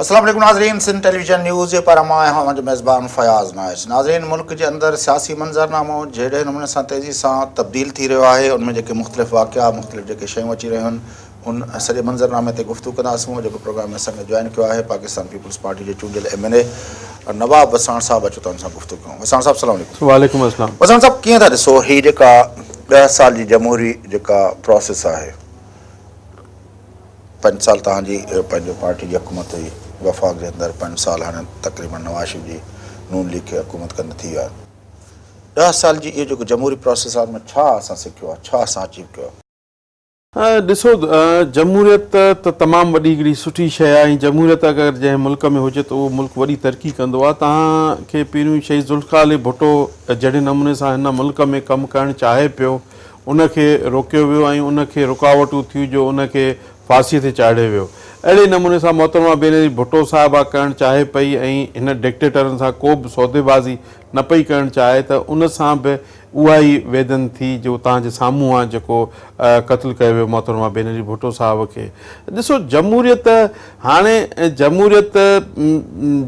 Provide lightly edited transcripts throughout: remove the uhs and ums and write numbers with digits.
अस्सलाम वालेकुम नाज़रीन, सिंध टेलीविजन न्यूज़ जे पर मां आहियां मुंहिंजो मेज़बान फयाज़ नाइश। नाज़रीन, मुल्क जे अंदरि सियासी मंज़रनामो जहिड़े नमूने सां तेज़ी सां तब्दील थी रहियो आहे, उनमें जेके मुख़्तलिफ़ वाक़िया मुख़्तलिफ़ जेके शयूं अची रहियूं आहिनि उन सॼे मंज़रनामे ते गुफ़्तगू कंदासीं। जेको प्रोग्राम में असांखे जॉइन कयो आहे पाकिस्तान पीपल्स पार्टी जे चूंडियल MNA नवाब वसाण साहिबु अचो त हुन सां गुफ़्तगू कयूं। वसाण साहिबु अस्सलाम वालेकुम। वालेकुम अस्सलाम। वसाण साहिबु, कीअं था ॾिसो हीअ जेका 10 साल जी जमहूरी जेका प्रोसेस आहे, 5 साल तव्हांजी पंहिंजो पार्टी जी हुकूमत हुई वफ़ाक़ जे अंदरि, 5 साल हाणे तक़रीबन नवाज़ शरीफ़ जी नून लीग खे हुकूमत कंदे थी वियो आहे। 10 साल जी इहो जेको जमहूरी प्रोसेस आहे, हुन में छा असां सिखियो आहे, छा असां अचीव कयो आहे? ॾिसो, जमहूरियत त तमामु वॾी हिकिड़ी सुठी शइ आहे ऐं जमहूरियत अगरि जंहिं मुल्क में हुजे त उहो मुल्क वॾी तरक़ी कंदो आहे। तव्हांखे पहिरियों शइ ज़ुल्फ़िकार अली भुट्टो जहिड़े नमूने सां हिन मुल्क में कमु करणु चाहे पियो, उनखे रोकियो वियो ऐं उनखे रुकावटूं थियूं जो उनखे फांसीअ ते चाढ़ियो वियो। अहिड़े नमूने सां मोहतरमा बेनज़ीर भुट्टो साहिबा करणु चाहे पई ऐं हिन डिक्टेटरनि सां को बि सौदेबाज़ी न पई करणु चाहे त उन सां बि उहा ई वेदन थी जो तव्हांजे साम्हूं आहे जेको क़त्लु कयो वियो मोहतरमा बेनज़ीर भुट्टो साहिब खे। ॾिसो, जमहूरियत हाणे जमहूरियत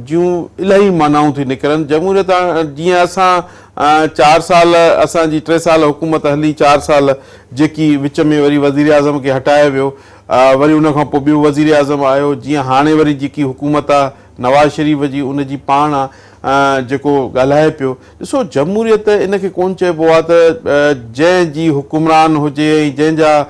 जूं इलाही मानाऊं थी निकिरनि। जमहूरियत जीअं असां 4 साल असांजी 3 साल हुकूमत हली, 4 साल जेकी विच में वरी वज़ीर आज़म खे हटायो वियो, वरी उनखां पोइ ॿियो वज़ीर आज़म आयो, जीअं हाणे वरी जेकी हुकूमत आहे नवाज़ शरीफ़ जी, उनजी पाण आहे जेको ॻाल्हाए पियो। ॾिसो, जमहूरियत इनखे कोन चइबो आहे त जंहिंजी हुकुमरान हुजे ऐं जंहिंजा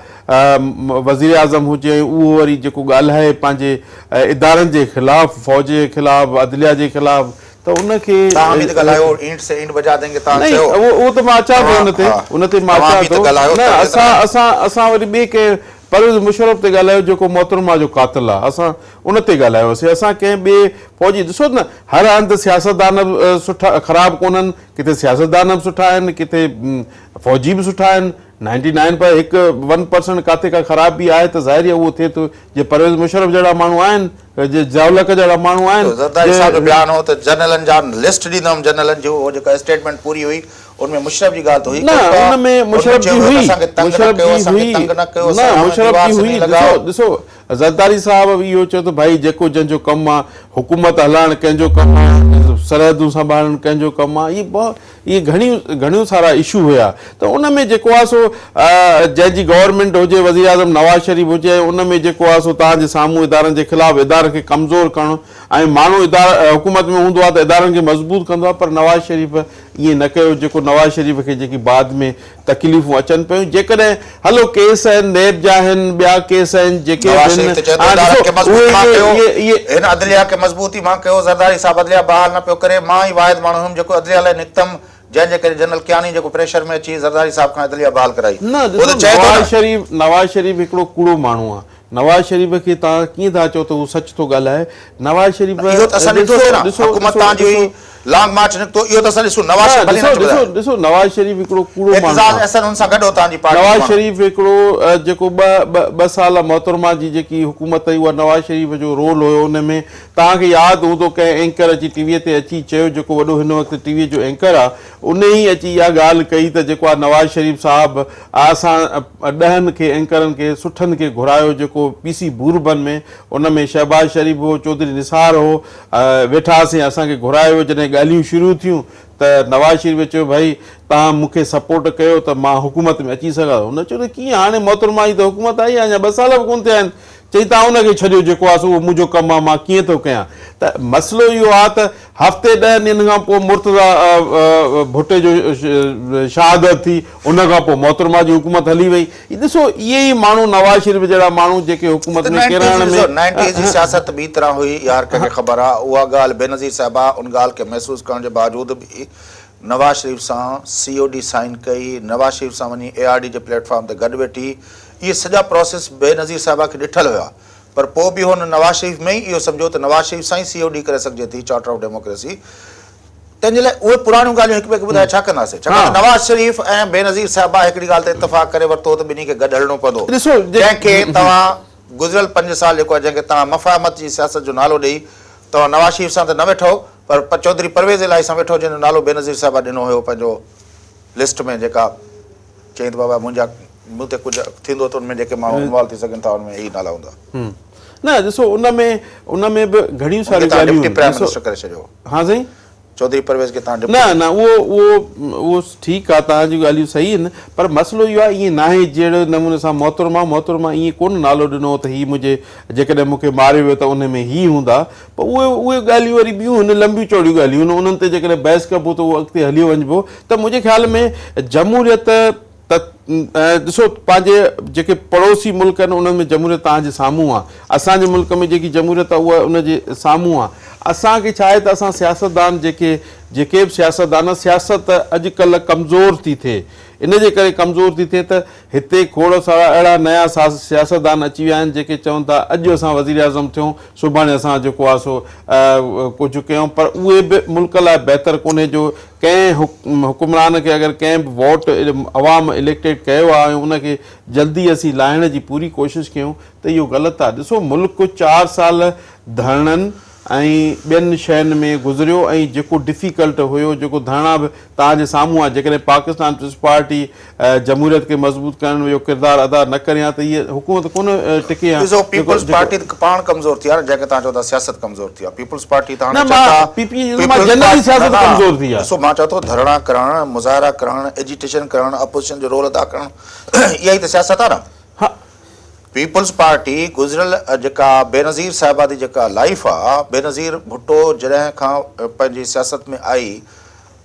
वज़ीर आज़म हुजे ऐं उहो वरी जेको ॻाल्हाए पंहिंजे इदारनि जे ख़िलाफ़ु, फ़ौज जे ख़िलाफ़ु, अदलिया जे ख़िलाफ़ु, त उनखे उहो त मां अचां थो उन ते मां अचां थो। न, असां वरी ॿिए कंहिं परवेज़ मुशर्रफ ते ॻाल्हायो जेको मोहतरमा जो क़ातिल आहे, असां उन ते ॻाल्हायोसीं। असां कंहिं ॿिए फ़ौजी, ॾिसो न, हर हंधि सियासतदान बि सुठा ख़राबु कोन्हनि, किथे सियासतदान बि सुठा आहिनि, किथे फ़ौजी बि सुठा आहिनि। 99 पर 1% किथे का ख़राबी आहे त ज़ाहिर आहे उहो थिए थो। जे परवेज़ मुशर्रफ जहिड़ा माण्हू आहिनि, जे ज़ाउलक जहिड़ा माण्हू आहिनि, बयान हो त जनरलनि जा लिस्ट ॾींदुमि, जनरलनि जो उहो जेका स्टेटमेंट पूरी हुई उनमें मुशर्रफ जी ॻाल्हि त हुई न, उनमें मुशर्रफ जी हुई। ॾिसो, ज़रदारी साहिब इहो चयो त भाई जेको जंहिंजो कमु आहे, हुकूमत हलाइणु कंहिंजो कमु आहे, सरहदूं संभालणु कंहिंजो कमु आहे, इहे घणियूं सारा इशू हुया। त उन में जेको आहे सो जंहिंजी गवर्नमेंट हुजे, वज़ीर आज़म नवाज़ शरीफ़ हुजे, उन में जेको आहे सो तव्हांजे साम्हूं इदारनि जे ख़िलाफ़ु इदारनि खे कमज़ोर करणु, ऐं माण्हू हुकूमत में हूंदो आहे त इदारनि खे मज़बूत कंदो आहे। पर नवाज़ शरीफ़ ईअं न कयो, जेको नवाज़ शरीफ़ खे जेकी बाद में तकलीफ़ूं अचनि पियूं। जेकॾहिं हलो केस आहिनि, नैब जा आहिनि, ॿिया केस आहिनि जेके मज़बूती मां कयो, ज़रदारी साहिब अदलिया बहाल न पियो करे, मां ई वाहिद माण्हू हुयुमि जेको अदलिया लाइ निकितमि, जंहिंजे करे जनरल कियानी जेको प्रेशर में अची ज़रदारी साहिब खां अदलिया बहाल कराई। नवाज़ शरीफ़ हिकिड़ो कूड़ो माण्हू आहे। नवाज़ शरीफ़ खे तव्हां कीअं था चओ त उहो सच थो ॻाल्हाए? नवाज़ शरीफ़ लॉन्ग मार्च निकितो, इहो त असां ॾिसो। नवाज़ शरीफ़ हिकिड़ो कूड़ो माण्हू आहे। नवाज़ शरीफ़ हिकिड़ो जेको ॿ साल मोहतरमा जी जेकी हुकूमत हुई, उहा नवाज़ शरीफ़ जो रोल हुयो उन में। तव्हांखे यादि हूंदो कंहिं एंकर अची टीवीअ ते अची चयो, जेको वॾो हिन वक़्तु टीवीअ जो एंकर आहे, उन ई अची इहा ॻाल्हि कई त जेको आहे नवाज़ शरीफ़ साहिबु, असां 10 खे एंकरनि खे सुठनि खे घुरायो, जेको PC बूरबन में, उन में शहबाज शरीफ़ हो, चौधरी निसार हो, वेठासीं, असांखे घुरायो। जॾहिं ॻाल्हियूं शुरू थियूं त नवाज़ शरीफ़ चयो भाई तव्हां मूंखे सपोर्ट कयो त मां हुकूमत में अची सघां। हुन चयो त कीअं, हाणे मोहतरमा जी त हुकूमत आई आहे, अञा 2 साल बि कोन थिया आहिनि, चई तव्हां हुनखे छॾियो, जेको आहे सो उहो मुंहिंजो कमु आहे, मां कीअं थो कयां। त मसइलो इहो आहे त हफ़्ते 10 ॾींहंनि खां पोइ मुर्तज़ा भुट्टे जो शहादत थी, उन खां पोइ मोहतरमा जी हुकूमत हली वई। ॾिसो, इहे ई माण्हू नवाज़ शरीफ़ जहिड़ा माण्हू जेके हुकूमत में किरण में 90 जी सियासत ॿी तरह हुई, यार कंहिंखे ख़बर आहे। उहा ॻाल्हि बेनज़ीर साहिबा उन ॻाल्हि खे महसूसु करण जे बावजूदि बि नवाज़ शरीफ़ सां COD साइन कई, नवाज़ शरीफ़ सां वञी ARD जे प्लेटफॉर्म ते गॾु वेठी। इहे सॼा प्रोसेस बेनज़ीर साहिबा खे ॾिठल हुआ, पर पोइ बि हुन नवाज़ शरीफ़ में ई इहो सम्झो त नवाज़ शरीफ़ सां ई COD करे सघिजे थी, चार्टर ऑफ डेमोक्रेसी। तंहिंजे लाइ उहे पुराणियूं ॻाल्हियूं हिक ॿिए खे ॿुधाए छा कंदासीं? छाकाणि नवाज़ शरीफ़ ऐं बेनज़ीर साहिबा हिकिड़ी ॻाल्हि ते इतफ़ाक़ करे वरितो त ॿिन्ही खे गॾु हलणो पवंदो। जंहिंखे तव्हां गुज़िरियल 5 साल जेको आहे, जंहिंखे तव्हां मफ़ाहमत जी सियासत जो नालो ॾेई, तव्हां नवाज़ शरीफ़ सां त न वेठो, पर चौधरी परवेज़ इलाही सां वेठो, जंहिंजो नालो बेनज़ीर साहिबा ॾिनो हुयो पंहिंजो लिस्ट में, जेका चई त बाबा मूं ते कुझु थींदो त उनमें जेके माण्हू इन्वॉल्व थी सघनि था, उनमें ई नाला हूंदा। न ॾिसो उन में बि घणियूं सारियूं डिप्टी ॻाल्हियूं प्राइम ॾिसो मिनिस्टर करे छॾियो हा साईं चौधरी परवेज़ खे तव्हां न न उहो ठीकु आहे तव्हां जूं ॻाल्हियूं सही आहिनि पर मसइलो इहो आहे ईअं नाहे जहिड़े नमूने सां मोहतरमा ईअं कोन नालो ॾिनो त हीअ मुंहिंजे जेकॾहिं मूंखे मारियो वियो त उन में हीअ हूंदा पर उहे ॻाल्हियूं वरी ॿियूं आहिनि लंबियूं चौड़ियूं ॻाल्हियूं आहिनि उन्हनि ते जेकॾहिं बहस कबो त उहो अॻिते हलियो वञिबो त मुंहिंजे ख़्याल में जमहूरियत त ॾिसो पंहिंजे जेके पड़ोसी मुल्क आहिनि उन्हनि में जमहूरियत तव्हांजे साम्हूं आहे असांजे मुल्क में जेकी जमहूरियत आहे उहा उनजे साम्हूं आहे असांखे छा आहे त असां सियासतदान जेके बि सियासतदान सियासत अॼुकल्ह कमज़ोर थी थिए इन जे करे कमज़ोर थी थिए त हिते खोड़ सारा अहिड़ा नया सियासतदान अची विया आहिनि जेके चवनि था अॼु असां वज़ीर आज़म थियूं सुभाणे असां जेको आहे सो कुझु कयूं पर उहे बि मुल्क लाइ बहितर कोन्हे जो कंहिं हुकुमरान खे अगरि कंहिं बि वोट अवाम इलेक्टेड कयो आहे ऐं उनखे जल्दी असीं लाहिण जी पूरी कोशिशि कयूं त इहो ग़लति आहे ॾिसो मुल्क 4 साल धरणनि ऐं ॿियनि शयुनि में गुज़रियो ऐं जेको डिफिकल्ट हुयो जेको धरणा बि तव्हांजे साम्हूं आहे जेकॾहिं पाकिस्तान पीपल्स पार्टी जमहूरियत खे मज़बूत करण जो किरदारु अदा न करे हा त इहा हुकूमत कोन टिके हा ॾिसो पीपल्स पार्टी पाण कमज़ोर थी आहे जंहिंखे तव्हां चओ था सियासत कमज़ोर थी आहे पीपल्स पार्टी ॾिसो मां चवां थो धरणा करणु मुज़ाहिरा करणु एजिटेशन करणु अपोजिशन जो रोल अदा करणु इहा ई त सियासत आहे न पीपल्स पार्टी गुज़िरियल जेका बेनज़ीर साहिबा जी जेका लाइफ आहे बेनज़ीर भुट्टो जॾहिं खां पंहिंजी सियासत में आई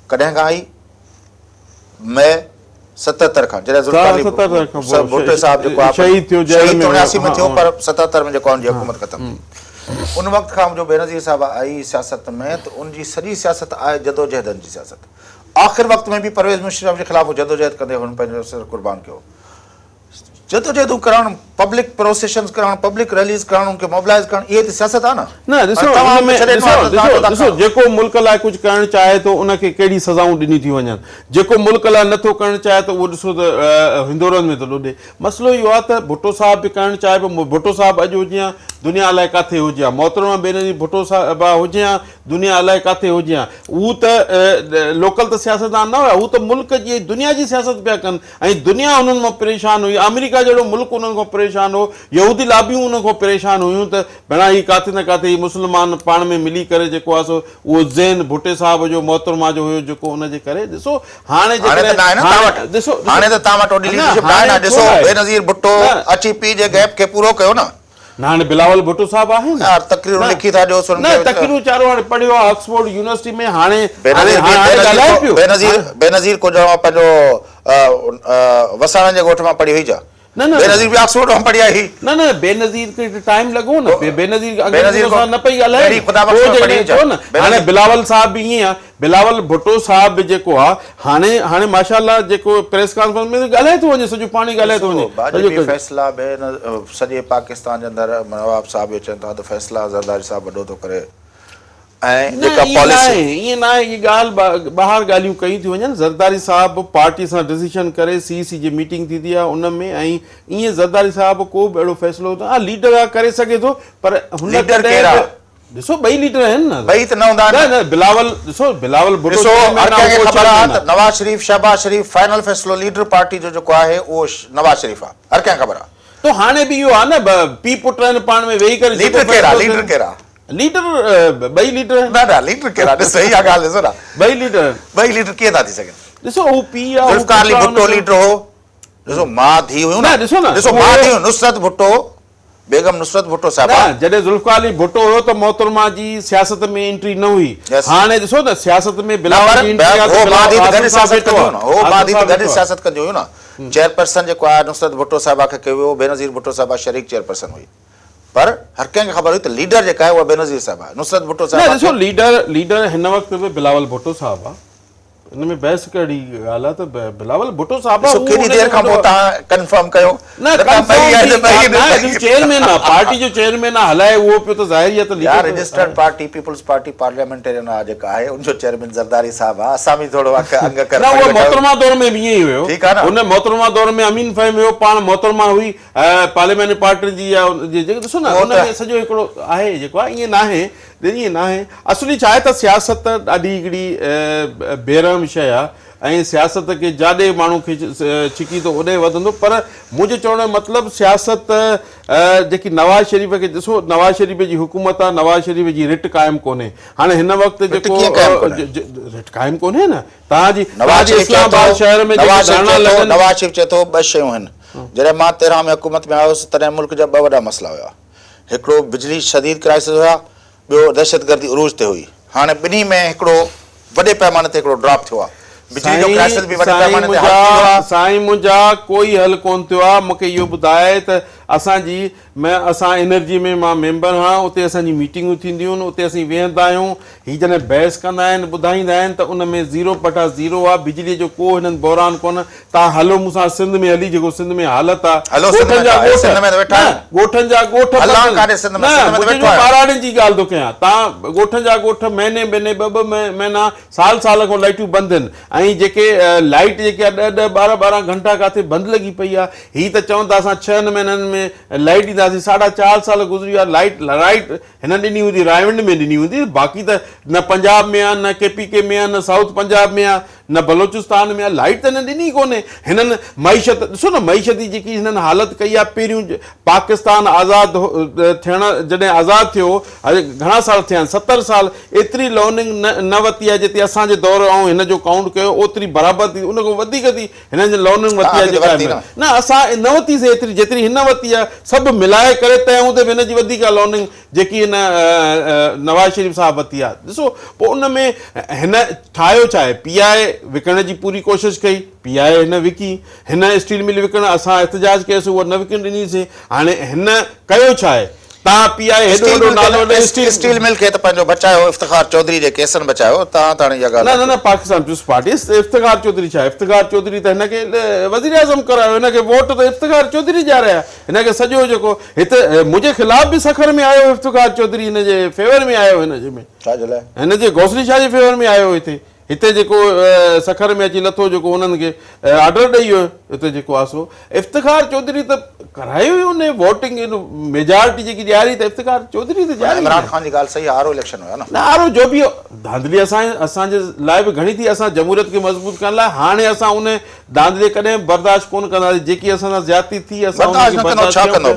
कॾहिं खां आई मई 77 खां जॾहिं भुट्टो साहिब जेको आहे शहीद 89 में थियो पर 77 में जेको हुनजी हुकूमत ख़तमु थी उन वक़्त खां जो बेनज़ीर साहिबा आई सियासत में त उनजी सॼी सियासत आहे जदोजहदनि जी सियासत आख़िर वक़्त में बि परवेज़ मुशर्रफ जे ख़िलाफ़ जदोजहद कंदे हुन पंहिंजो सिर क़ुर्बान कयो जदोजहदूं करणु पब्लिक प्रोसेशंस करणु पब्लिक रैलीज़ करणु उनखे मोबिलाइज़ करणु इहे त सियासत आहे न ॾिसो जेको मुल्क लाइ कुझु करणु चाहे थो उनखे कहिड़ी सज़ाऊं ॾिनी थियूं वञनि जेको मुल्क लाइ नथो करणु चाहे त उहो ॾिसो त हिंदोरनि में थो ॾोॾे मसइलो इहो आहे त भुट्टो साहिब बि करणु चाहे पियो भुट्टो साहिब अॼु हुजे हा दुनिया अलाए किथे हुजे हा मोहतरमा बेनज़ीर भुट्टो साहिब हुजे हा दुनिया अलाए किथे हुजे हा हू त लोकल त सियासतदान न हुया हू त मुल्क जी दुनिया जी सियासत पिया कनि ऐं दुनिया उन्हनि मां परेशान हुई अमेरिका जहिड़ो मुल्क उन्हनि खां परेशान हो यहूदी लाबियूं उन खां परेशान हुयूं त भेणा ही किथे न किथे मुस्लमान पाण में मिली करे जेको आहे सो उहो ज़ैन भुट्टे साहिब जो मोहतरमा जो हुयो जेको उनजे करे ॾिसो हाणे बेनज़ीर भुट्टो अची पी जे गैप खे पूरो कयो न हाणे बिलावल भुट्टो साहिब आहे न तकरीरूं लिखी था ॾियो न तकरीरूं चारो हाणे पढ़ियो आहे ऑक्सफोर्ड यूनिवर्सिटी में हाणे बेनज़ीर को जो पंहिंजो वसाण जे ॻोठ मां पढ़ी हुई छा बेनज़ीर बि ऑक्सफोर्ड मां पढ़ी आई न बेनज़ीर खे टाइम लॻो न बेनज़ीर न पई ॻाल्हाए हाणे बिलावल साहिब बि ईअं आहे बिलावल भुट्टो साहिब बि जेको आहे हाणे माशाअल्लाह जेको प्रेस कॉन्फ्रेंस में ॻाल्हाए थो वञे सॼो पाणी ॻाल्हाए थो वञे फ़ैसिला सॼे पाकिस्तान जे अंदरि नवाब साहिब चवनि था त फ़ैसिला ज़रदारी साहिब वॾो थो करे ऐं जेका पॉलिसी ईअं न आहे इहा ॻाल्हि ॿाहिरि ॻाल्हियूं कयूं थियूं वञनि ज़रदारी साहिब पार्टी सां डिसीशन करे CEC जी मीटिंग थींदी आहे उन में ऐं ईअं ज़रदारी साहिब को बि अहिड़ो फ़ैसिलो हा लीडर आहे करे सघे थो पर हुन ॾिसो ॿई लीडर आहिनि न ॿई त न हूंदा न बिलावल ॾिसो बिलावल भुट्टो नवाज़ शरीफ़ शहबाज शरीफ़ फाइनल फ़ैसिलो लीडर पार्टी जो जेको आहे उहो नवाज़ शरीफ़ आहे हर कंहिंखे ख़बर आहे त हाणे बि इहो आहे न पीउ पुट आहिनि पाण में वेही करे लीडर कहिड़ा लीडर ॿई लीडर न लीडर कहिड़ा ॾिस सही आहे ॻाल्हि ॾिसो न ॿई लीडर कीअं था थी सघनि ॾिसो हू पीउ आहे ज़ुल्फ़िकार अली भुट्टो लीडर हो ॾिसो मां धीउ हुयूं न ॾिसो मां धीउ नुसरत भुट्टो बेगम नुसरत भुट्टो साहिब जॾहिं ज़ुल्फ़िकार अली भुट्टो हुयो त मोहतरमा जी सियासत में एंट्री न हुई हाणे ॾिसो न सियासत में सियासत कंदी हुयूं न चेयरपर्सन जेको आहे नुसरत भुट्टो साहिबा खे कयो वियो बेनज़ीर भुट्टो साहिबा शरीक चेयरपर्सन हुई पर हर कंहिंखे ख़बर हुई त लीडर जेका आहे उहा बेनज़ीर साहिब आहे नुसरत भुट्टो साहिब ॾिसो लीडर हिन वक़्तु बि बिलावल भुट्टो साहिब आहे हिन में बहस कहिड़ी ॻाल्हि आहे त बिलावल भुट्टो साहिब केॾी देरि खां पोइ तव्हां कंफर्म कयो चेयरमैन आहे पार्टी जो चेयरमैन आहे हलाए उहो पियो त ज़ाहिर आहे त यार registered party peoples party parliamentarian आहे जेका आहे उनजो चेयरमैन ज़रदारी साहिब आहे असां बि थोरो अंग कर न उहो मोहतरमा दौर में बि ईअं ई हुयो ठीकु आहे न हुन मोहतरमा दौर में अमीन फ़हीम हुयो पाण मोहतरमा हुई पार्लियामेंट पार्टी जी ॾिसो न हुन में सॼो हिकिड़ो आहे जेको आहे ईअं न आहे असली छा आहे त सियासत ॾाढी हिकिड़ी बेरहम शइ आहे ऐं सियासत खे जाॾे माण्हू खे छिकी थो ओॾे वधंदो। पर मुंहिंजो चवण जो मतिलबु सियासत जेकी नवाज़ शरीफ़ खे ॾिसो, नवाज़ शरीफ़ जी हुकूमत आहे, नवाज़ शरीफ़ जी रिट क़ाइमु कोन्हे। हाणे हिन वक़्तु जेको रिट क़ाइमु कोन्हे न, तव्हांजी इस्लामाबाद शहर में नवाज़ शरीफ़ चए थो ॿ शयूं आहिनि। जॾहिं मां 13 में हुकूमत में आयुसि तॾहिं मुल्क जा 2 वॾा मसइला हुया। हिकिड़ो बिजली शदीद क्राइसिस हुया, ॿियो दहशतगर्दी उरूज ते हुई। हाणे ॿिन्ही में हिकिड़ो वॾे पैमाने ते हिकिड़ो ड्रॉप थियो आहे। बिजली जो क्राइसिस बि वॾे पैमाने ते हल थियो आहे। साईं मुंहिंजा कोई हल कोन थियो आहे। मूंखे इहो ॿुधाए त असां एनर्जी में मां मेंबर आहियां, उते असांजी मीटिंगूं थींदियूं आहिनि, उते असीं वेहंदा आहियूं। हीअ जॾहिं बहस कंदा आहिनि ॿुधाईंदा आहिनि त उन में 0/0 आहे। बिजलीअ जो को हिननि बहिरान कोन। तव्हां हलो मूंसां सिंध में हली, जेको सिंध में हालत आहे, ॻोठनि जा ॻोठ ॿाराड़ियुनि जी ॻाल्हि थो कयां। तव्हां ॻोठनि जा ॻोठ महीने 2 महीना साल खां लाइटूं बंदि आहिनि। ऐं जेके लाइट जेके आहे 10-12 घंटा किथे बंदि लॻी पई आहे। हीअ त चवनि था असां 6 महीननि में लाइट ॾींदासीं। 4.5 साल गुज़री विया। लाइट हिन ॾिनी हूंदी, रायवंड में ॾिनी हूंदी, बाक़ी त न पंजाब में आहे, न KPK में आहे, न साउथ पंजाब में आहे, न बलोचिस्तान में आहे। लाइट त हिननि ॾिनी कोन्हे। हिननि मईशत ॾिसो न, मईशत जी जेकी हिननि हालत कई आहे। पहिरियों पाकिस्तान आज़ादु थियण जॾहिं आज़ादु थियो, घणा साल थिया आहिनि, 70 साल, एतिरी लॉनिंग न वरिती आहे जेतिरी असांजे दौर ऐं हिन जो काउंट कयो ओतिरी बराबरि थी, उन खां वधीक थी हिननि जी लॉनिंग वरिती आहे जेका न असां न वरितीसीं एतिरी जेतिरी हिन वरिती आहे। सभु मिलाए करे तंहिं हूंदे बि हिन जी वधीक लॉनिंग जेकी हिन नवाज़ शरीफ़ साहब वरिती आहे। ॾिसो पोइ उन में हिन ठाहियो छा आहे? PI विकण जी पूरी कोशिशि कई, PI हिन विकी। हिन स्टील मिल विकण असां एहतजाज कयोसीं, उहा न विकण ॾिनीसीं। हाणे हिन कयो छा आहे? तव्हां PI स्टील मिल खे त पंहिंजो बचायो, इफ्तिखार चौधरी जे केसनि बचायो। तव्हां त हाणे इहा ॻाल्हि न पाकिस्तान पीपुल्स पार्टी इफ्तिखार चौधरी छा? इफ्तिखार चौधरी त हिनखे वज़ीर आज़म करायो, हिनखे वोट त इफ्तिखार चौधरी ॾियारिया। हिनखे सॼो जेको हिते मुंहिंजे ख़िलाफ़ बि सखर में आयो इफ्तिखार चौधरी, हिन जे फेवर में आयो, हिन जे में छाजे लाइ? हिन जे घोसली शाह जे फेवर में आयो। हिते जेको सखर में अची लथो, जेको हुननि खे ऑर्डर ॾेई वियो हिते जेको आहे सो इफ्तिखार चौधरी त करायो ई उन वोटिंग मेजॉरिटी जेकी ॾियारी त इफ्तिखार चौधरी त ॾियारी। इमरान ख़ान जी ॻाल्हि सही आहे, आरो इलेक्शन हुया न आरो जो बि धांधली असांजे लाइ बि घणी थी। असां जमहूरियत खे मज़बूत करण लाइ हाणे असां उन धांधली कॾहिं बर्दाश्त कोन कंदासीं। जेकी असां सां ज्यादती थी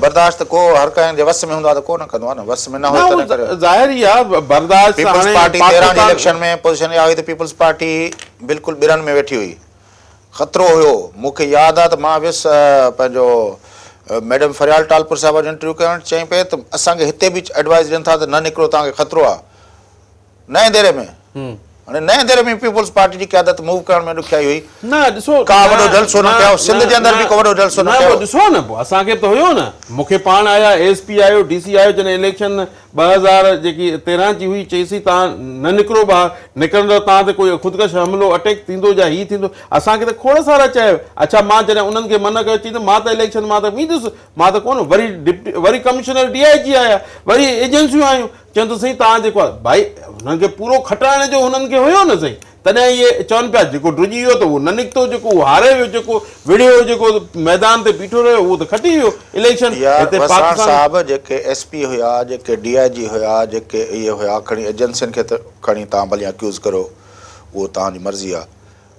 बर्दाश्त को हर कंहिं जे वस में हूंदो आहे त कोन कंदो आहे न। वस में न हो ज़ाहिर ई आहे बर्दाश्त। इलेक्शन में पोजीशन इहा हुई त पीपल्स पार्टी बिल्कुलु ॿिरनि में वेठी हुई, ख़तरो हुयो। मूंखे यादि आहे त मां वियुसि पंहिंजो मैडम फरियाल टालपुर साहिब जो इंटरव्यू करणु, चई पई त असांखे हिते बि एडवाइस ॾियनि था त न निकिरो, तव्हांखे ख़तरो आहे नएं दौरे में। हाणे नएं दौरे में पीपल्स पार्टी जी क़यादत मूव करण में ॾुखियाई हुई। न ॾिसो का वॾो जलसो न कयो, सिंध जे अंदरि बि को वॾो जलसो न कयो। ॾिसो न पोइ असांखे त हुयो न, मूंखे पाण आया, SP आयो, DC आयो। जॾहिं इलेक्शन 2013 जी हुई, चईसीं तव्हां न निकिरो ॿाहिरि, निकिरंदो तव्हां ते कोई ख़ुदकश हमलो अटैक थींदो या हीअ थींदो। असांखे त खोड़ सारा चयो। अच्छा मां जॾहिं उन्हनि खे मन कयो, चई त मां त इलेक्शन मां त वेंदुसि, मां त कोन। वरी कमिश्नर DIG आया, वरी एजेंसियूं आयूं, चवनि त साईं तव्हां जेको आहे भाई हुननि खे पूरो खटाइण जो हुननि खे हुयो न साईं। तॾहिं इहे चवनि पिया जेको ड्रुजी वियो त उहो न निकितो, जेको हारे वियो, जेको विढ़ियो, जेको मैदान ते बीठो रहियो उहो त खटी वियो इलेक्शन। साहब जेके SP हुया, जेके DIG हुया, जेके इहे हुया, खणी एजेंसियुनि खे त खणी तव्हां भली अक्यूज़ करो, उहो तव्हांजी मर्ज़ी आहे।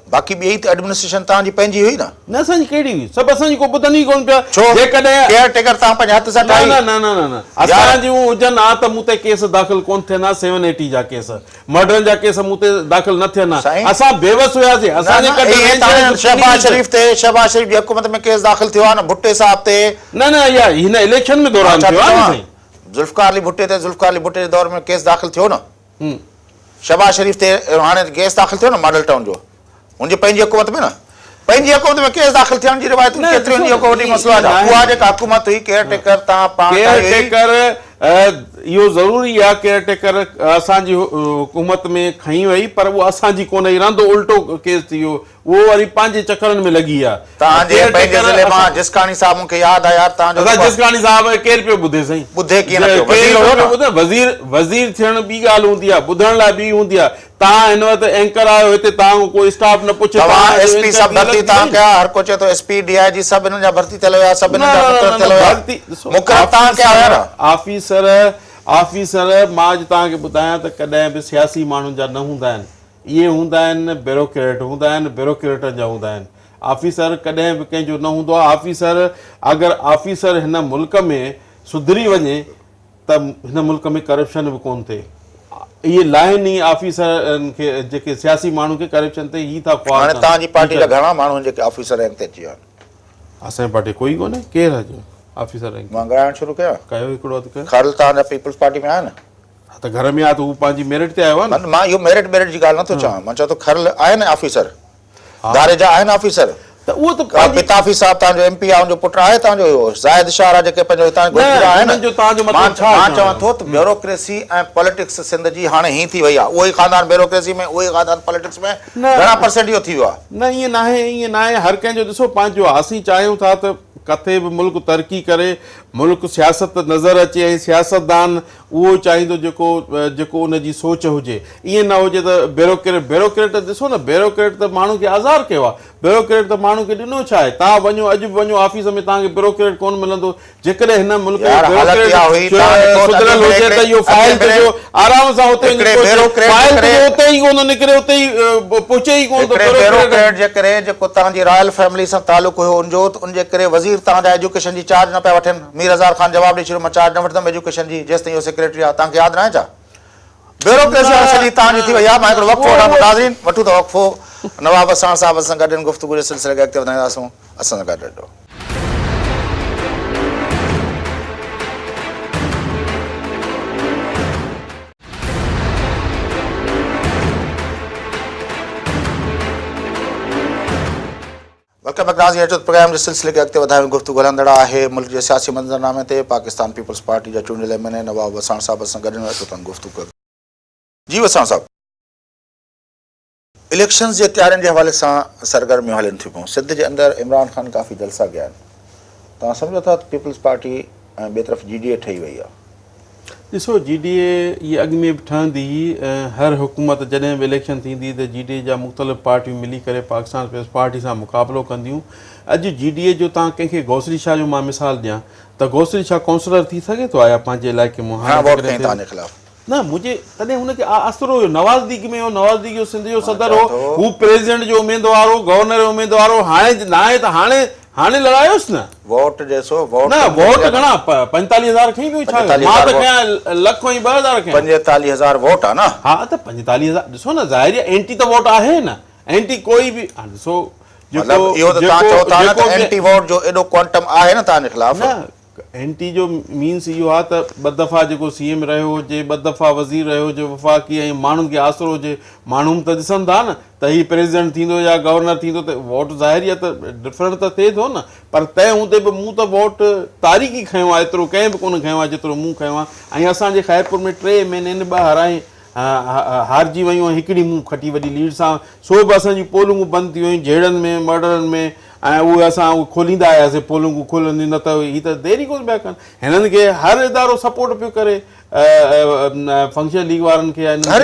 बाक़ी ॿी त एडमिनिस्ट्रेशन तव्हांजी पंहिंजी हुई न असांजी कहिड़ी हुई? सभु असांजी को ॿुधनि ई कोन पिया। जेकॾहिं केयर टेकर तव्हां पंहिंजे हथ सां ठाही न असांजियूं हुजनि हा त मूं ते केस दाख़िल कोन थियनि। 780 जा केस, मर्डरनि जा केस मूं ते दाख़िल न थियनि। असां बेवस हुयासीं। शहबाज शरीफ़ जी हुकूमत में केस दाख़िल थियो आहे न, भुट्टे साहब ते। न इहा हिन इलेक्शन में दौरान थियो आहे। ज़ुल्फ़िकार अली भुट्टे जे दौर में केस दाख़िल थियो न। शहबाज शरीफ़ ते हाणे केस दाख़िल थियो न मॉडल टाउन जो, हुनजी पंहिंजी हुकूमत में न। पंहिंजी हुकूमत में केस दाख़िल थियण जी रिवायतूं केतिरियूं को वॾी मसइलो आहे। उहा जेका हुकूमत हुई केयर टेकर, तव्हां पाण केयर टेकर, इहो ज़रूरी आहे केयर टेकर असांजी हुकूमत में खई वई, पर उहा असांजी कोन रही। रंदो उल्टो केस थी वियो, उहो वरी पंहिंजे चकरनि में लॻी आहे। तव्हांजे पंहिंजे ज़िले मां जिसकानी साहब मूंखे यादि आहे यार, तव्हांजो जिसकानी साहब केरु पियो ॿुधे साईं? ॿुधे कीअं न पियो? वज़ीर थियण ॿी ॻाल्हि हूंदी आहे, ॿुधण लाइ ॿी हूंदी आहे। तव्हां हिन वक़्तु एंकर आहियो, हिते तव्हां कोई स्टाफ न पुछे। SP सभु भर्ती तव्हां कया, हर को चए थो SP DIG सभु हिननि जा भर्ती थियल हुया, सभु हिननि जा मुक़रर थियल हुया। मुक़रर तव्हां कया हुया न। ऑफिसर मां अॼु तव्हांखे ॿुधायां त कॾहिं बि सियासी माण्हुनि जा न हूंदा आहिनि। इहे हूंदा आहिनि ब्यूरोक्रेट हूंदा आहिनि ब्यूरोक्रेटनि जा हूंदा आहिनि ऑफिसर कॾहिं बि कंहिंजो न हूंदो आहे ऑफिसर अगरि ऑफिसर हिन मुल्क में सुधरी वञे त हिन मुल्क में करप्शन बि कोन थिए इहे लाइन ई ऑफिसरनि खे जेके सियासी माण्हू खे करप्शन ते ई था हाणे तव्हांजी पार्टी जा घणा माण्हू जेके ऑफिसर रैंक ते अची विया आहिनि असांजी पार्टी कोई कोन्हे केरु आहे ऑफिसर रैंक मां ॻाल्हाइणु शुरू कयां कयो हिकिड़ो अधु कयो ख़ाली तव्हांजा पीपल्स पार्टी में आहिनि त घर में आहे त हू पंहिंजी मेरिट ते आयो आहे न मां इहो मेरिट जी ॻाल्हि नथो चवां मां चवां थो खरल आहिनि ऑफिसर दारे जा आहिनि ऑफिसर त उहो त पिताफ़ी साहब तव्हांजो MP आहे उनजो पुटु आहे तव्हांजो इहो ज़ाहिद शाह जेके पंहिंजो हितां मां चवां थो त ब्यूरोक्रेसी ऐं पॉलिटिक्स सिंध जी हाणे हीअं थी वई आहे उहो ई ख़ानदान ब्यूरोक्रेसी में उहो ई ख़ानदान पॉलिटिक्स में घणा परसेंट इहो थी वियो आहे न ईअं न आहे हर कंहिंजो ॾिसो पंहिंजो असीं चाहियूं था त किथे बि मुल्क तरक़ी करे मुल्क सियासत नज़र अचे ऐं सियासतदान उहो चाहींदो जेको उनजी सोच हुजे ईअं न हुजे त ब्यूरोक्रेट ॾिसो न ब्यूरोक्रेट त माण्हू खे आज़ार कयो आहे ब्यूरोक्रेट त माण्हू खे ॾिनो छा आहे तव्हां वञो अॼु बि वञो ऑफिस में तव्हांखे ब्यूरोक्रेट कोन मिलंदो जेकॾहिं हिन मुल्क आराम सां उते ई कोन निकिरे उते ई पहुचे ई कोन ब्यूरोक्रेट जे करे जेको तव्हांजी रॉयल फैमिली सां तालुक हुयो उनजो त उनजे करे वज़ीर तव्हांजा एजुकेशन जी चार्ज न पिया वठनि मीर हज़ार ख़ान जवाबु ॾेई छॾियो मां चार्ज न वठंदुमि एजुकेशन जी जेसिताईं इहो सेक्रेटरी आहे तव्हांखे यादि न आहे छा ब्यूरोक्रेसी सॼी तव्हांजी थी वई आहे मां हिकिड़ो वक़्फ़ो वठां नाज़रीन वठूं था वक़्फ़ो नवाब असां साहिब सां गॾु गुफ़्तगू जे सिलसिले खे अॻिते वधाईंदासूं असां सां गॾु रहंदो वेलकम बैक नाज़रीन प्रोग्राम जे सिलसिले खे अॻिते वधायूं गुफ़्तगू हलंदड़ आहे मुल्क जे सियासी मंज़रनामे ते पाकिस्तान पीपल्स पार्टी जा चूंडियल MNA नवाब वसाण साहिब सां गॾु अचो गुफ़्तगू जी वसाण साहिब इलेक्शन जे तयारियुनि जे हवाले सां सरगर्मियूं हलनि थियूं पियूं सिंध जे अंदरि इमरान ख़ान काफ़ी जलसा कया आहिनि तव्हां सम्झो था त पीपल्स पार्टी ऐं ॿिए तरफ़ GDA ठही वई आहे ॾिसो GDA इहा अॻु में बि ठहंदी हर हुकूमत जॾहिं बि इलेक्शन थींदी त GDA जा मुख़्तलिफ़ पार्टियूं मिली करे पाकिस्तान पीपल्स पार्टी सां मुक़ाबिलो कंदियूं अॼु GDA जो तव्हां कंहिंखे गौसरी शाह जो मां मिसाल ॾियां त गौसरी शाह काउंसलर थी सघे थो आया पंहिंजे इलाइक़े मां न मुंहिंजे तॾहिं हुनखे आसिरो हुयो नवाज़ लीग में हो नवाज़ लीग जो सिंध जो सदर हो हू प्रेसिडेंट जो उमेदवार हो गवर्नर जो उमेदवार हो हाणे न आहे त हाणे लड़ायोसि न वोट घणा 45,000 खई पियो छा मां त कयां लख ऐं 2,000 खयां 45,000 वोट आहे न हा त 45,000 ॾिसो न ज़ाहिर आहे एंटी त वोट आहे न एंटी कोई बि ॾिसो एंटी वोट जो एॾो क्वांटम आहे न तव्हांजे ख़िलाफ़ एंटी जो मीन्स इहो आहे त 2 दफ़ा जेको CM रहियो हुजे 2 दफ़ा वज़ीर रहियो हुजे वफ़ाक़ी ऐं माण्हुनि खे आसिरो हुजे माण्हू त ॾिसनि था न त हीउ प्रेसिडेंट थींदो या गवर्नर थींदो त वोट ज़ाहिरी आहे त डिफरेंट त थिए थो न पर तंहिं हूंदे बि मूं त वोट तारीख़ी खयो आहे एतिरो कंहिं बि कोन खयो आहे जेतिरो मूं खयो आहे ऐं असांजे ख़ैरपुर में 3 महीने 2 हाराए हारजी वयूं ऐं हिकिड़ी मूं खटी वॾी लीड सां सो बि असांजियूं पोलिंगूं बंदि थी वियूं जहिड़नि में मर्डरनि में ऐं उहे असां खोलींदा आयासीं पोलिंगूं खोलंदी न त हीअ त देरी कोन पिया कनि हिननि खे हर इदारो सपोर्ट पियो करे फंक्शन लीग वारनि खे हर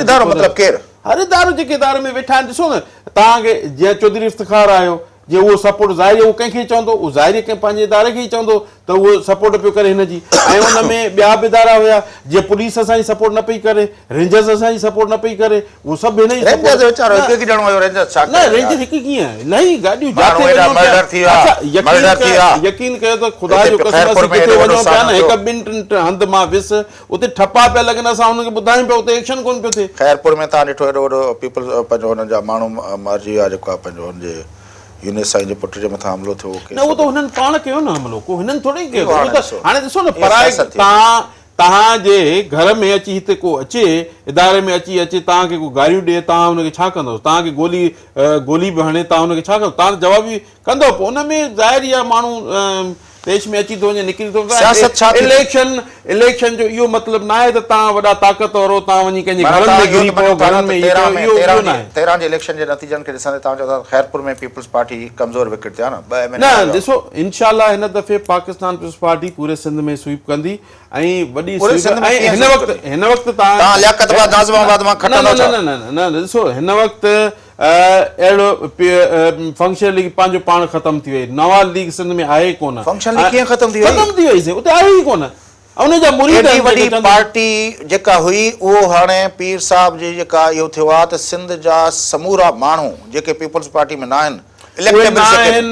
इदारो जेके इदारे में वेठा आहिनि ॾिसो न तव्हांखे जीअं चौधरी इफ्तिखार आयो जे उहो सपोर्ट ज़ाहिर उहो कंहिंखे चवंदो उहो ज़ाहिर कंहिं पंहिंजे इदारे खे ई चवंदो त उहो सपोर्ट पियो करे हिनजी ऐं हुन में ॿिया बि इदारा हुया जीअं पुलिस असांजी सपोर्ट न पई करे रेंजर्स असांजी सपोर्ट न पई करे उहो सभु हिन इलाही गाॾियूं यकीन कयो त ख़ुदा जो किथे वञो पिया न 1-2 हंधि मां वियुसि उते ठपा पिया लॻनि असां हुनखे ॿुधायूं पिया उते एक्शन कोन पियो थिए ख़ैरपुर में तव्हां ॾिठो एॾो वॾो पीपल्स पंहिंजो हुनजा माण्हू मरिजी विया जेको आहे पंहिंजो हुनजे यूनिस साईं जे पुट जे मथां हमिलो थियो न उहो त हुननि पाण कयो न हमिलो को हिननि थोरी कयो हाणे ॾिसो न पराए तव्हांजे घर में अची हिते को अचे इदारे में अचे तव्हांखे को गारियूं ॾिए तव्हां हुनखे छा कंदव तव्हांखे गोली बि हणे तव्हां हुनखे छा कंदव तव्हां जवाब बि कंदव पोइ हुन में ज़ाहिर आहे माण्हू देश में अची थो वञे निकिरी थो वञे इलेक्शन जो इहो मतिलबु न आहे त तव्हां वॾा ताक़तवर हो तव्हां वञी कंहिंजे घरनि में घिरी पियो घरनि में 13 जे इलेक्शन जे नतीजनि खे ॾिसंदे तव्हां चओ था ख़ैरपुर में पीपल्स पार्टी कमज़ोर विकेट ते आहे न ॾिसो इंशाअल्लाह हिन दफ़े पाकिस्तान पीपल्स पार्टी पूरे सिंध में स्वीप कंदी ऐं वॾी हिन वक़्तु न ॾिसो हिन वक़्तु अहिड़ो फंक्शन लीग पंहिंजो पाण ख़तम थी वई नवाज़ लीग सिंध में आहे कोन फंक्शन लीग कीअं ख़तम थी वई उते आहे ई कोन उन जा मुरीद एॾी आहिनि वॾी जेके चवंदा पार्टी जेका हुई उहो हाणे पीर साहब जी जेका इहो थियो आहे त सिंध जा समूरा माण्हू जेके पीपल्स पार्टी में न आहिनि उहे न electable secretary, आहिनि,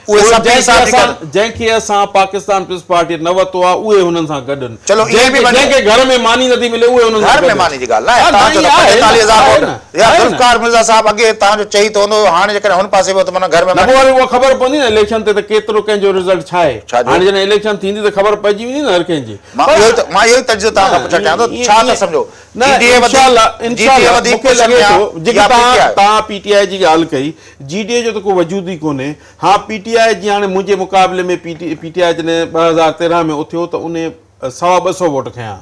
उहे उहे सभु पीर साहब जी जंहिंखे असां पाकिस्तान पीपल्स पार्टी न वरितो आहे उहे हुननि सां गॾु आहिनि। चलो, इहे बि वञे। जंहिंखे घर में मानी नथी मिले उहे हुननि सां घर गॾु में आहिनि। मानी जी ॻाल्हि न आहे। हा, तव्हां चओ न, त आहे न, 45,000 आहे वोट न, या आहे न। ज़ुल्फ़िकार मिर्ज़ा साहब अॻे तव्हांजो चई त हूंदो, हाणे जेकॾहिं हुन पासे वियो त माना घर में न पोइ वरी उहा ख़बर पवंदी न इलेक्शन ते त केतिरो कंहिंजो रिज़ल्ट छा आहे। छा जो? हाणे जॾहिं इलेक्शन थींदी त ख़बर पइजी वेंदी न हर कंहिंजी। मां इहो ई तर्जु तव्हां खां पुछणु चाहियां थो, छा था सम्झो न, GDA इंशाअल्लाह वधीक मूंखे लॻे थो जेकी या PTI? तव्हां पीटीआई जी ॻाल्हि कई, जीडीए जो त को वजूद ई कोन्हे। हा, पीटीआई जी हाणे मुंहिंजे मुक़ाबले में पीटीआई जॾहिं 2013 में उथियो त उन 250 वोट खयां,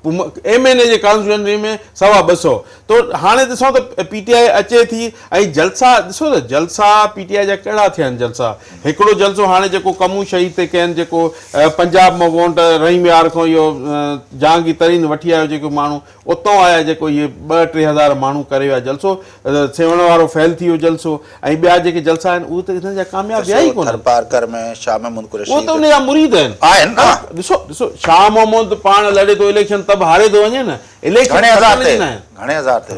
MNA जे कॉन्स्टिट्यूएंसी में 250। तो हाणे ॾिसो त पीटीआई अचे थी ऐं जलसा ॾिसो त जलसा पीटीआई जा कहिड़ा थिया आहिनि जलसा। हिकिड़ो जलसो हाणे जेको कमू शहीद ते कयनि, जेको पंजाब मां वोट रहीम यार खां इहो जहांगीर तरीन वठी आयो, जेको माण्हू उतां आया, जेको इहे 2-3 हज़ार माण्हू करे विया जलसो, सेवण वारो फैल थी वियो जलसो। ऐं ॿिया जेके जलसा आहिनि उहे त हिन जा कामयाब विया ई कोन। थरपारकर में शाह महमूद उहो कुरैशी त उन जा मुरीद आहिनि। ॾिसो शाह मोहम्मद पाण लड़े थो इलेक्शन तब हारे थो वञे न। इलेक्शन घणे हज़ार ते न घणे हज़ार ते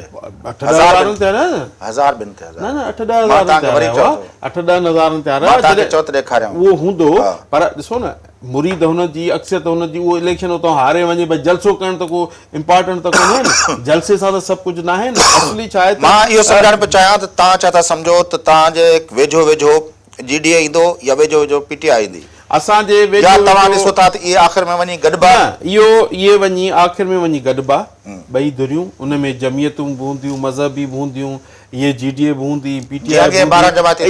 8-10 हज़ारनि ते न, हज़ार बिन थे न 8-10 हज़ारनि ते हारिया हुआ, 8-10 हज़ारनि ते हारिया हुआ। चौथ ॾेखारियां उहो हूंदो, पर ॾिसो न मुरीद हुनजी अक्सरियत हुनजी उहो इलेक्शन उतां हारे वञे, भई जलसो करणु त को इम्पोर्टेंट त कोन्हे न, जलसे सां त सभु कुझु न आहे न। असली छा आहे, मां इहो सम्झाइण पियो चाहियां त तव्हां छा था सम्झो त तव्हांजे वेझो वेझो GDA ईंदो या वेझो वेझो PTI ईंदी, असांजे या तव्हां ॾिसो था त इहे आख़िर में वञी गॾिबा? इहे वञी आख़िर में वञी गॾिबा ॿई धुरियूं, उन में जमियतूं बि हूंदियूं, मज़हबी बि हूंदियूं, इहे GDA बि हूंदी, PTI बि हूंदी,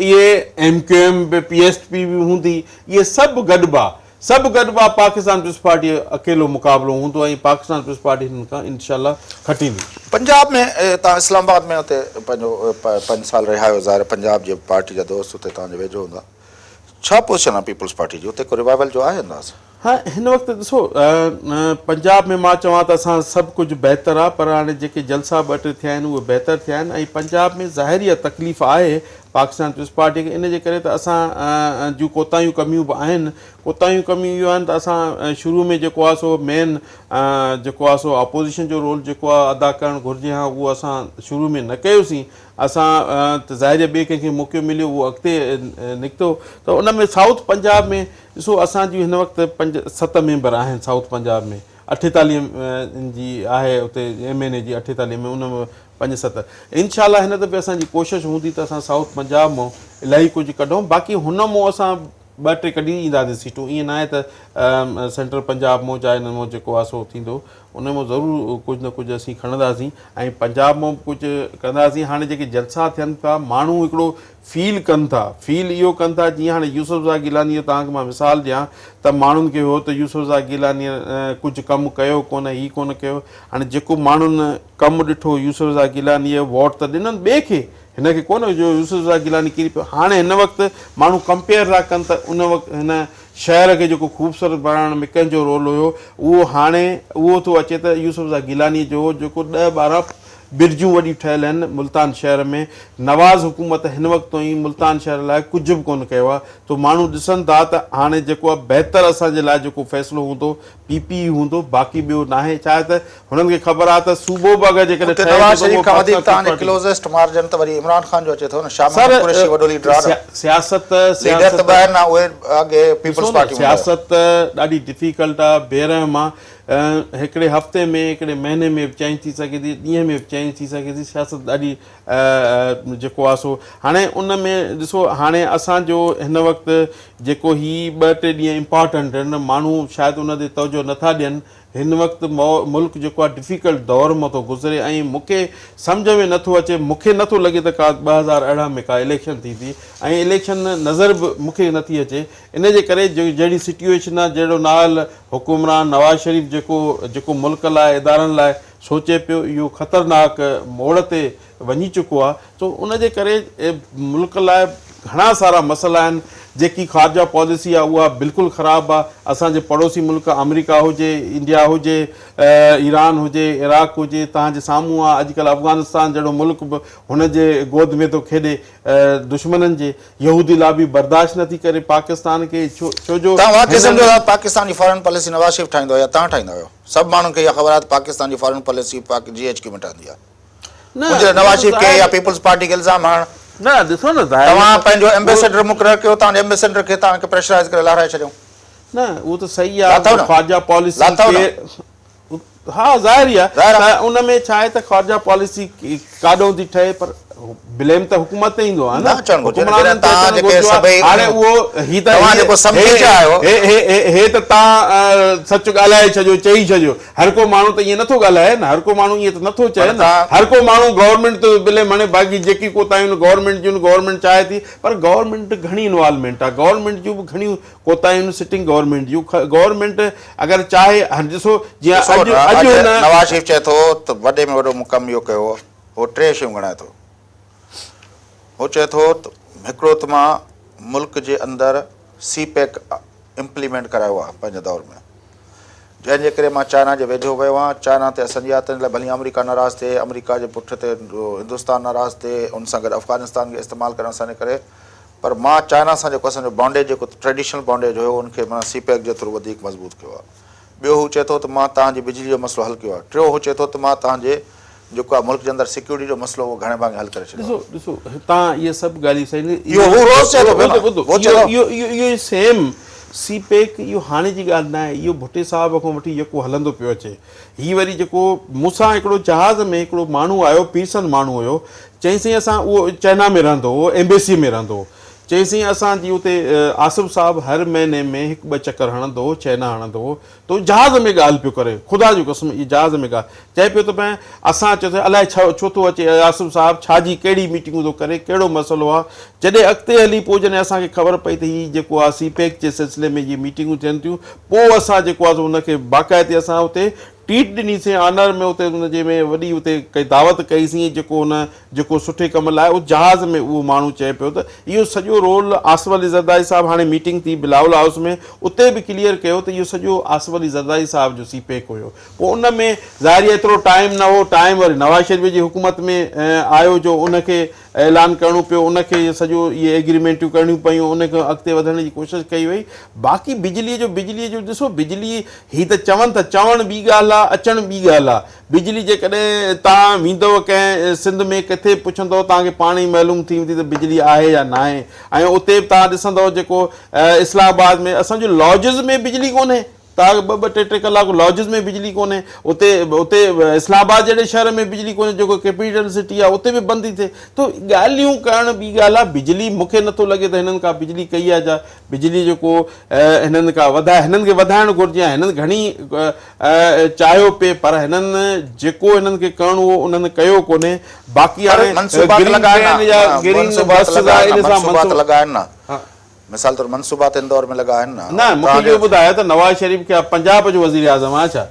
इहे MQM बि PSP बि हूंदी, इहे सभु गॾिबा, सभु गॾिबा। पाकिस्तान पीपल्स पार्टी अकेलो मुक़ाबिलो हूंदो ऐं पाकिस्तान पीपल्स पार्टी हिन खां इनशाला खटींदी। पंजाब में तव्हां इस्लामाबाद में हुते पंहिंजो 5 साल रहिया आहियो, ज़ाहिर पंजाब जे पार्टी जा दोस्त हुते तव्हांजे वेझो हूंदा, छा पोज़ीशन आहे पीपल्स पार्टी जी? हुते को रिवाइवल जो आहे अंदाज़? हाँ, हिन वक़्तु ॾिसो पंजाब में मां चवां त असां सभु कुझु बहितर आहे, पर हाणे जेके जलसा 2-3 थिया आहिनि उहे बहितर थिया आहिनि। ऐं पंजाब में ज़ाहिरी आहे तकलीफ़ आहे पाकिस्तान पीपल्स पार्टी खे, इन जे करे त असां जूं कोताहियूं कमियूं बि आहिनि। कोताहियूं कमियूं इहो आहिनि त असां शुरू में जेको आहे सो मेन जेको आहे सो अपोज़िशन जो रोल जेको आहे अदा करणु घुरिजे हा, उहो असां शुरू में न कयोसीं। असां त ज़ाहिर ॿिए कंहिंखे मौक़ो मिलियो उहो अॻिते निकितो। त उन में साउथ पंजाब में ॾिसो असांजी हिन वक़्तु 5-7 मेंबर आहिनि साउथ पंजाब में, 48 जी आहे उते MNA जी 48 में, उन में 5-7 इनशाला हिन दफ़े असांजी कोशिशि हूंदी त असां साउथ पंजाब मां इलाही कुझु कढूं। बाक़ी हुन मां असां 2-3 कढी ईंदासीं सीटूं, ईअं न आहे त सेंट्रल पंजाब मां चाहे हिन मां जेको आहे सो थींदो, उन मां ज़रूरु कुझु न कुझु असीं खणंदासीं ऐं पंजाब मां कुझु कंदासीं। हाणे जेके जलसा थियनि था, माण्हू हिकिड़ो फील कनि था, फील इहो कनि था, जीअं हाणे यूसुफ़ज़ा गिलानीअ तव्हांखे मां मिसाल ॾियां त माण्हुनि खे हो त यूसुफ़ज़ा गिलानीअ कुझु कमु कयो कोन, हीअ कोन कयो। हाणे जेको माण्हुनि कमु ॾिठो यूसुफ़ज़ा गिलानीअ वोट त ॾिननि ॿिए खे, हिन खे कोन जो यूसुफ़ज़ा गिलानी किरी पियो। हाणे हिन वक़्तु माण्हू कंपेयर था कनि त उन वक़्तु हिन शहर खे जेको ख़ूबसूरत बणाइण में कंहिंजो रोल हुयो, उहो हाणे उहो थो अचे त यूसुफ़ज़ा गिलानी जो जेको 10-12 बिरजूं वॾियूं ठहियल आहिनि मुल्तान शहर में। नवाज़ हुकूमत हिन वक़्तु ई मुल्तान शहर लाइ कुझु बि कोन कयो आहे। तो माण्हू ॾिसनि था त हाणे जेको आहे बहितर असांजे लाइ जेको फ़ैसिलो हूंदो PPE हूंदो, बाक़ी ॿियो न आहे। छा आहे त हुननि खे ख़बर आहे त सूबो बि अगरि जेकॾहिं नवाज़ शरीफ़ खां वधीक तव्हांजे क्लोज़ेस्ट मार्जिन त वरी इमरान ख़ान जो अचे थो न। शाह महमूद कुरैशी वॾो लीडर आहे, सियासत लीडर त ॿाहिरि न, उहे अॻे पीपल्स पार्टी में। सियासत ॾाढी डिफिकल्ट आहे, बेरहम आहे। हिकिड़े हफ़्ते में, हिकिड़े महीने में बि चेंज थी सघे थी, ॾींहं में बि चेंज थी सघे थी। सियासत ॾाढी जेको आहे सो हाणे उन में ॾिसो, हाणे असांजो हिन वक़्तु जेको हीअ 2-3 ॾींहं इम्पॉर्टेंट आहिनि, माण्हू शायदि उन ते तवजो नथा ॾियनि। हिन वक़्तु मुल्क जेको आहे डिफिकल्ट दौर मां थो गुज़रे ऐं मूंखे सम्झ में नथो अचे, मूंखे नथो लॻे त का 2018 में का इलेक्शन थींदी ऐं इलेक्शन नज़र बि मूंखे नथी अचे। इन जे करे जहिड़ी सिचुएशन आहे, जहिड़ो नाल हुकुमरान नवाज़ शरीफ़ जेको मुल्क लाइ इदारनि लाइ सोचे पियो, इहो ख़तरनाक मोड़ ते वञी चुको आहे। तो उन जे करे मुल्क लाइ घणा सारा मसइला आहिनि। जेकी ख़ारजा पॉलिसी आहे उहा बिल्कुलु ख़राबु आहे। असांजे पड़ोसी मुल्क अमेरिका हुजे, इंडिया हुजे, ईरान हुजे, इराक हुजे, तव्हांजे साम्हूं आहे अॼुकल्ह अफ़गानिस्तान जहिड़ो मुल्क बि हुन जे गोद में थो खेॾे दुश्मननि जे। यहूदी लाबी बर्दाश्त नथी करे पाकिस्तान खे, छो जो तव्हां वाक़ई सम्झो था पाकिस्तान जी फॉरेन पॉलिसी नवाज़ शरीफ़ ठाहींदो या तव्हां ठाहींदा आहियो? सभु माण्हुनि खे इहा ख़बर आहे त पाकिस्तान जी फॉरेन पॉलिसी GHQ में ठहंदी आहे। नवाज़ शरीफ़ खे या पीपल्स पार्टी खे इल्ज़ाम हणणु, न ॾिसो न, तव्हां पंहिंजो एम्बेसडर मुक़ररु कयो, तव्हांजे एम्बेसडर खे तव्हांखे प्रेशराइज़ करे लाराए छॾियो। न उहो त सही आहे, ख़ारजा पॉलिसी हा ज़ाहिर ई आहे। उन में छा आहे त ख़ारजा पॉलिसी काॾों थी ठहे, पर ब्लेम त हुकूमत ते ईंदो आहे न। हाणे उहो ही त हे त तव्हां सच ॻाल्हाए छॾियो, चई छॾियो। हर को माण्हू त ईअं नथो ॻाल्हाए न, हर को माण्हू ईअं त नथो चए न। हर को माण्हू गवर्नमेंट ते ब्लेम हणे, बाक़ी जेकी कोताहियूं गवर्नमेंट जूं गवर्नमेंट चाहे थी, पर गवर्नमेंट घणी इन्वॉल्वमेंट आहे, गवर्नमेंट जूं बि घणियूं कोताहियूं सिटिंग गवर्नमेंट जूं। गवर्नमेंट अगरि चाहे, ॾिसो जीअं नवाज़ शरीफ़ चए थो त वॾे में वॾो कमु इहो कयो, उहो 3 शयूं ॻणाए थो। हो चए थो त हिकिड़ो त मां मुल्क जे अंदरि CPEC इम्प्लीमेंट करायो आहे पंहिंजे दौर में, जंहिंजे करे मां चाइना जे वेझो वियो आहियां। चाइना ते असंजी आतनि लाइ भली अमेरिका नाराज़ थिए, अमेरिका जे पुठि ते हिंदुस्तान नाराज़ थिए, उन सां गॾु अफ़गानिस्तान खे इस्तेमालु करण सां करे, पर मां चाइना सां जेको असांजो बॉन्डेज, जेको ट्रेडिशनल बॉन्डेज हुयो, उनखे मां CPEC जे थ्रू वधीक मज़बूत कयो आहे। ॿियो हू चए थो त मां तव्हांजी बिजली जो मसइलो हल कयो आहे। टियों हू चए थो त मां तव्हांजे जेको आहे मुल्क जे अंदरि सिक्योरिटी जो मसइलो उहो घणे भाङे हल करे छॾियो। ॾिसो तव्हां इहे सभु ॻाल्हियूं सही न, इहो सेम CPEC इहो हाणे जी ॻाल्हि न आहे, इहो भुट्टे साहिब खां वठी जेको हलंदो पियो अचे। हीअ वरी जेको मूंसां हिकिड़ो जहाज़ में हिकिड़ो माण्हू आयो, पीरसन माण्हू हुयो, चईंसीं असां उहो चाइना में रहंदो हो, एम्बेसी में रहंदो हो। चईंसीं असांजी उते आसिफ़ साहिबु हर महीने में 1-2 चकर हणंदो हो, चाइना हणंदो हो, त जहाज़ में ॻाल्हि पियो करे, ख़ुदा जी कसम इहा जहाज़ में ॻाल्हि चए पियो त भई असां चयो अलाए छो थो अचे आसिफ़ साहिबु, छाजी कहिड़ी मीटिंगूं थो करे, कहिड़ो मसइलो आहे। जॾहिं अॻिते हली पोइ जॾहिं असांखे ख़बर पई त हीअ जेको आहे CPEC जे सिलसिले में इहे मीटिंगूं थियनि थियूं, पोइ असां जेको आहे उनखे बाक़ाइदे असां उते ट्रीट ॾिनीसीं, ऑनर में उते उनजे में वॾी उते कई दावत कईसीं, जेको उन जेको सुठे कम लाइ उहो जहाज़ में उहो माण्हू चए पियो त इहो सॼो रोल आसिफ़ अली ज़रदारी साहिबु, हाणे मीटिंग थी बिलावल हाउस में, उते बि क्लियर कयो त इहो सॼो आसिफ़ अली ज़रदारी साहिब जो CPEC हुयो। पोइ उन में ज़ाहिर एतिरो टाइम न हो, टाइम वरी नवाज़ शरीफ़ जी हुकूमत में आयो जो उनखे ऐलान करिणो पियो, उनखे सॼो इहे एग्रीमेंटियूं करणियूं पियूं, उनखे अॻिते वधण जी कोशिशि कई वई। बाक़ी बिजलीअ जो ॾिसो, बिजली ही त चवनि त चवणु ॿी ॻाल्हि आहे, अचणु ॿी ॻाल्हि आहे। बिजली जेकॾहिं तव्हां वेंदव कंहिं सिंध में किथे पुछंदव, तव्हांखे पाण ई मालूम थी वेंदी त बिजली आहे या न आहे। ऐं उते तव्हां ॾिसंदव जेको इस्लामाबाद में असांजो लॉजिस में बिजली कोन्हे, तव्हांखे 2-2, 3-3 कलाक लॉजिस में बिजली कोन्हे, उते इस्लामाबाद जहिड़े शहर में बिजली कोन्हे, जेको कैपिटल सिटी आहे उते बि बंदि थी थिए। त ॻाल्हियूं करणु ॿी ॻाल्हि आहे। बिजली मूंखे नथो लॻे त हिननि खां बिजली कई आहे, जा बिजली जेको हिननि खां हिननि खे वधाइणु घुरिजे, हिननि घणी चाहियो पिए, पर हिननि जेको हिननि खे करिणो हो उन्हनि कयो कोन्हे। बाक़ी मिसाल तौर मनसूबात इंदौर में लॻा आहिनि न। मूंखे इहो ॿुधायो त नवाज़ शरीफ़ खे पंजाब जो वज़ीर आज़म आहे छा?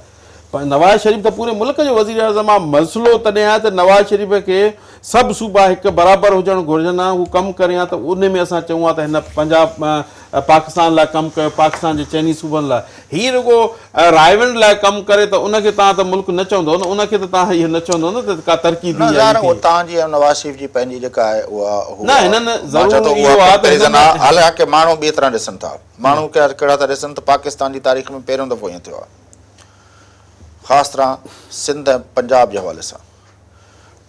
नवाज़ शरीफ़ त पूरे मुल्क जो वज़ीर आज़म आहे। मसइलो तॾहिं आहे त नवाज़ शरीफ़ खे सभु सूबा हिकु बराबरि हुजणु घुरिजनि, हू कमु करे हा, त उन में असां चऊं था त हिन पंजाब पाकिस्तान लाइ कमु कयो, पाकिस्तान जे चइनी सूबनि लाइ। हीअ रुॻो रायवंड लाइ कमु करे त उनखे तव्हां त मुल्क न चवंदव न, उनखे त तव्हां इहो न चवंदव न त का तरक़ी थी आहे। तव्हांजी नवाज़ शरीफ़ जी पंहिंजी जेका आहे उहा न, हिननि ज़रूरु हालांकि माण्हू ॿी तरह ॾिसनि था। माण्हू कहिड़ा था ॾिसनि त पाकिस्तान जी तारीख़ में पहिरियों दफ़ो ईअं थियो आहे, ख़ासि तरह सिंध ऐं पंजाब जे हवाले सां,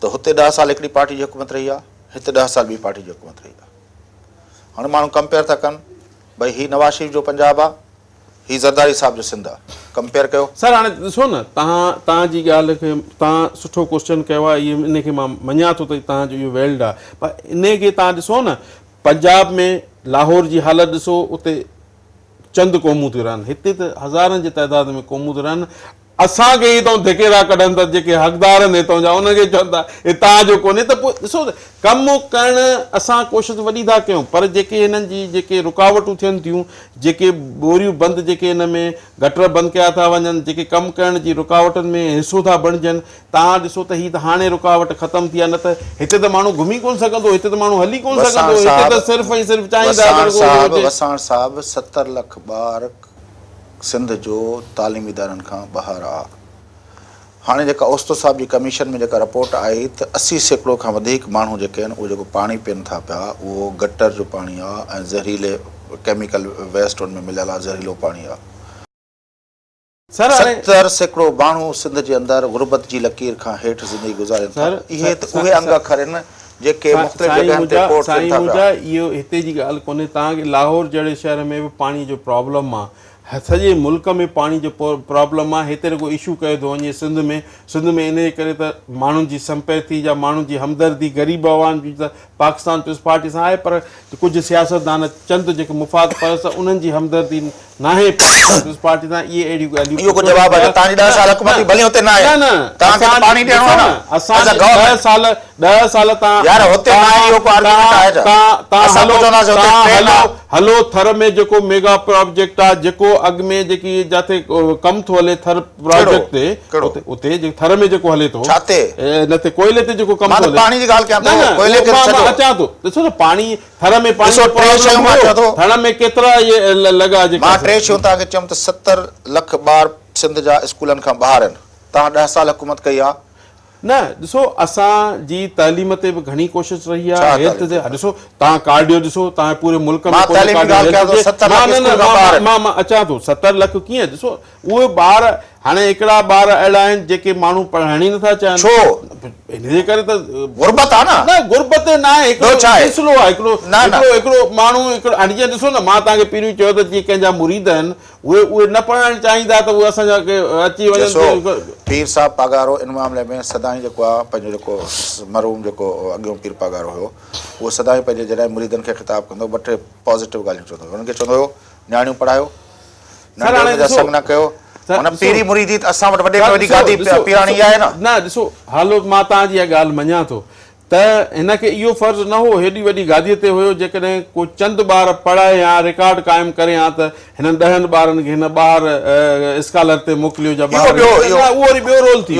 त हुते 10 साल हिकिड़ी पार्टी जी हुकूमत रही आहे, हिते 10 साल ॿी पार्टी जी हुकूमत रही आहे। हाणे माण्हू कंपेयर था कनि, भई हीउ नवाज़ शरीफ़ जो पंजाब आहे, हीउ ज़रदारी साहिब जो सिंध आहे, कंपेयर कयो। सर हाणे ॾिसो न, तव्हांजी ॻाल्हि खे तव्हां सुठो क्वेश्चन कयो आहे, इहो इनखे मां मञां थो त तव्हांजो इहो वेल्ड आहे, पर इनखे तव्हां ॾिसो न, पंजाब में लाहौर जी हालत ॾिसो, उते चंद क़ौमूं थियूं रहनि, हिते त हज़ारनि जी तइदाद में क़ौमूं थियूं रहनि। असांखे ई हितां धिकेरा कढनि था जेके हक़दार आहिनि हितां जा उनखे चवनि था हे तव्हांजो कोन्हे त पोइ ॾिसो कमु करणु असां कोशिशि वॾी था कयूं पर जेके हिननि जी जेके रुकावटूं थियनि थियूं जेके ॿोरियूं बंदि जेके हिन में गटर बंदि कया था वञनि जेके कमु करण जी रुकावटुनि में हिसो था बणिजनि तव्हां ॾिसो त हीअ त हाणे रुकावट ख़तमु थी आहे न त हिते त माण्हू घुमी कोन सघंदो हिते त माण्हू हली कोन सघंदो हिते त सिर्फ़ु ऐं सिर्फ़ु चाहींदा वसाण साहिब 70 लख ॿार सिंध जो तालीमी इदारनि खां ॿाहिरि आहे हाणे जेका ओस्तो साहिब जी कमीशन में जेका रिपोर्ट आई त 80% खां वधीक माण्हू जेके आहिनि उहे जेको पाणी पीअनि था पिया उहो गटर जो पाणी आहे ऐं ज़हरीले केमिकल वेस्ट उन में मिलियल आहे ज़हरीलो पाणी आहे 70% माण्हू सिंध जे अंदरि गुरबत जी लकीर खां हेठि ज़िंदगी गुज़ारनि था इहे त उहे अंग अखर आहिनि जेके मुख़्तलिफ़ जॻहियुनि ते कोट थियनि था पिया इहो हिते जी ॻाल्हि कोन्हे तव्हांखे लाहौर जहिड़े शहर में बि पाणी जो प्रॉब्लम आहे सॼे मुल्क में पाणी जो प्रॉब्लम आहे हिते रुगो इशू कयो थो वञे सिंध में इन जे करे त माण्हुनि जी संपैथी जा माण्हुनि जी हमदर्दी ग़रीब आवाम जी त पाकिस्तान पीपल्स पार्टी सां आहे पर कुझु सियासतदान चंद जेके मुफ़ाद परस उन्हनि जी हमदर्दी नाहे पाकिस्तान पीपल्स पार्टी सां इहे अहिड़ियूं ॻाल्हियूं इहो कुझु जवाब आहे तव्हांजी 10 साल हुकूमत भले हुते न आहे न तव्हांखे पाणी ॾियणो आहे न असां 10 साल तव्हां यार हुते न आहे इहो को आर्गुमेंट आहे छा असां चवंदासीं हुते ट्रेन आहे हलो थर में जेको मेगा प्रोजेक्ट आहे जेको अॻु में जेकी जिथे कमु थो हले थर प्रोजेक्ट ते उते थर में जेको हले थो छाते न ते कोयले ते जेको कमु थो हले पाणी जी ॻाल्हि कयां थो कोयले खे छॾो अचां थो ॾिसो न पाणी थर में पाणी थर में केतिरा इहे लॻा जेका मां टे शयूं तव्हांखे चयुमि त 70 लख ॿार सिंध जा स्कूलनि खां ॿाहिरि आहिनि तव्हां 10 साल हुकूमत कई आहे न ॾिसो असांजी तालीम ते बि घणी कोशिशि रही आहे हेल्थ ते ॾिसो तव्हां कार्डियो ॾिसो तव्हां पूरे मुल्क में मां अचां थो 70 लख कीअं ॾिसो उहे ॿार हाणे हिकिड़ा ॿार अहिड़ा आहिनि जेके माण्हू पढ़ण ई नथा चाहिनि छो हिन जे करे त गुरबत आहे न गुरबत न आहे हिकिड़ो आहे हिकिड़ो माण्हू हाणे जीअं ॾिसो न मां तव्हांखे पहिरियों चयो त जीअं कंहिंजा मुरीद आहिनि उहे न पढ़णु चाहींदा त उहे असांजा अची वञनि पीर साहिब पागारो इन मामले में सदाईं जेको आहे पंहिंजो जेको मरहूम जेको अॻियों पीर पागारो हुयो उहो सदाईं पंहिंजे जॾहिं मुरीदनि खे ख़िताबु कंदो 2-3 पॉज़िटिव ॻाल्हियूं चवंदो हुयो उन्हनि खे चवंदो हुयो नियाणियूं पढ़ायो नंढनि जा संग न कयो हुन पीरी मुरीदी त असां वटि वॾे में वॾी गादी पीराणी आहे न ॾिसो हलो मां तव्हांजी इहा ॻाल्हि मञां थो त हिनखे इहो फ़र्ज़ु न हो हेॾी वॾी गादीअ ते हुयो जेकॾहिं को चंद ॿार पढ़ाए या रिकॉर्ड क़ाइमु करे हा त हिननि 10 ॿारनि खे हिन ॿार स्कॉलर ते मोकिलियो जा ॿार उहो वरी ॿियो रोल थी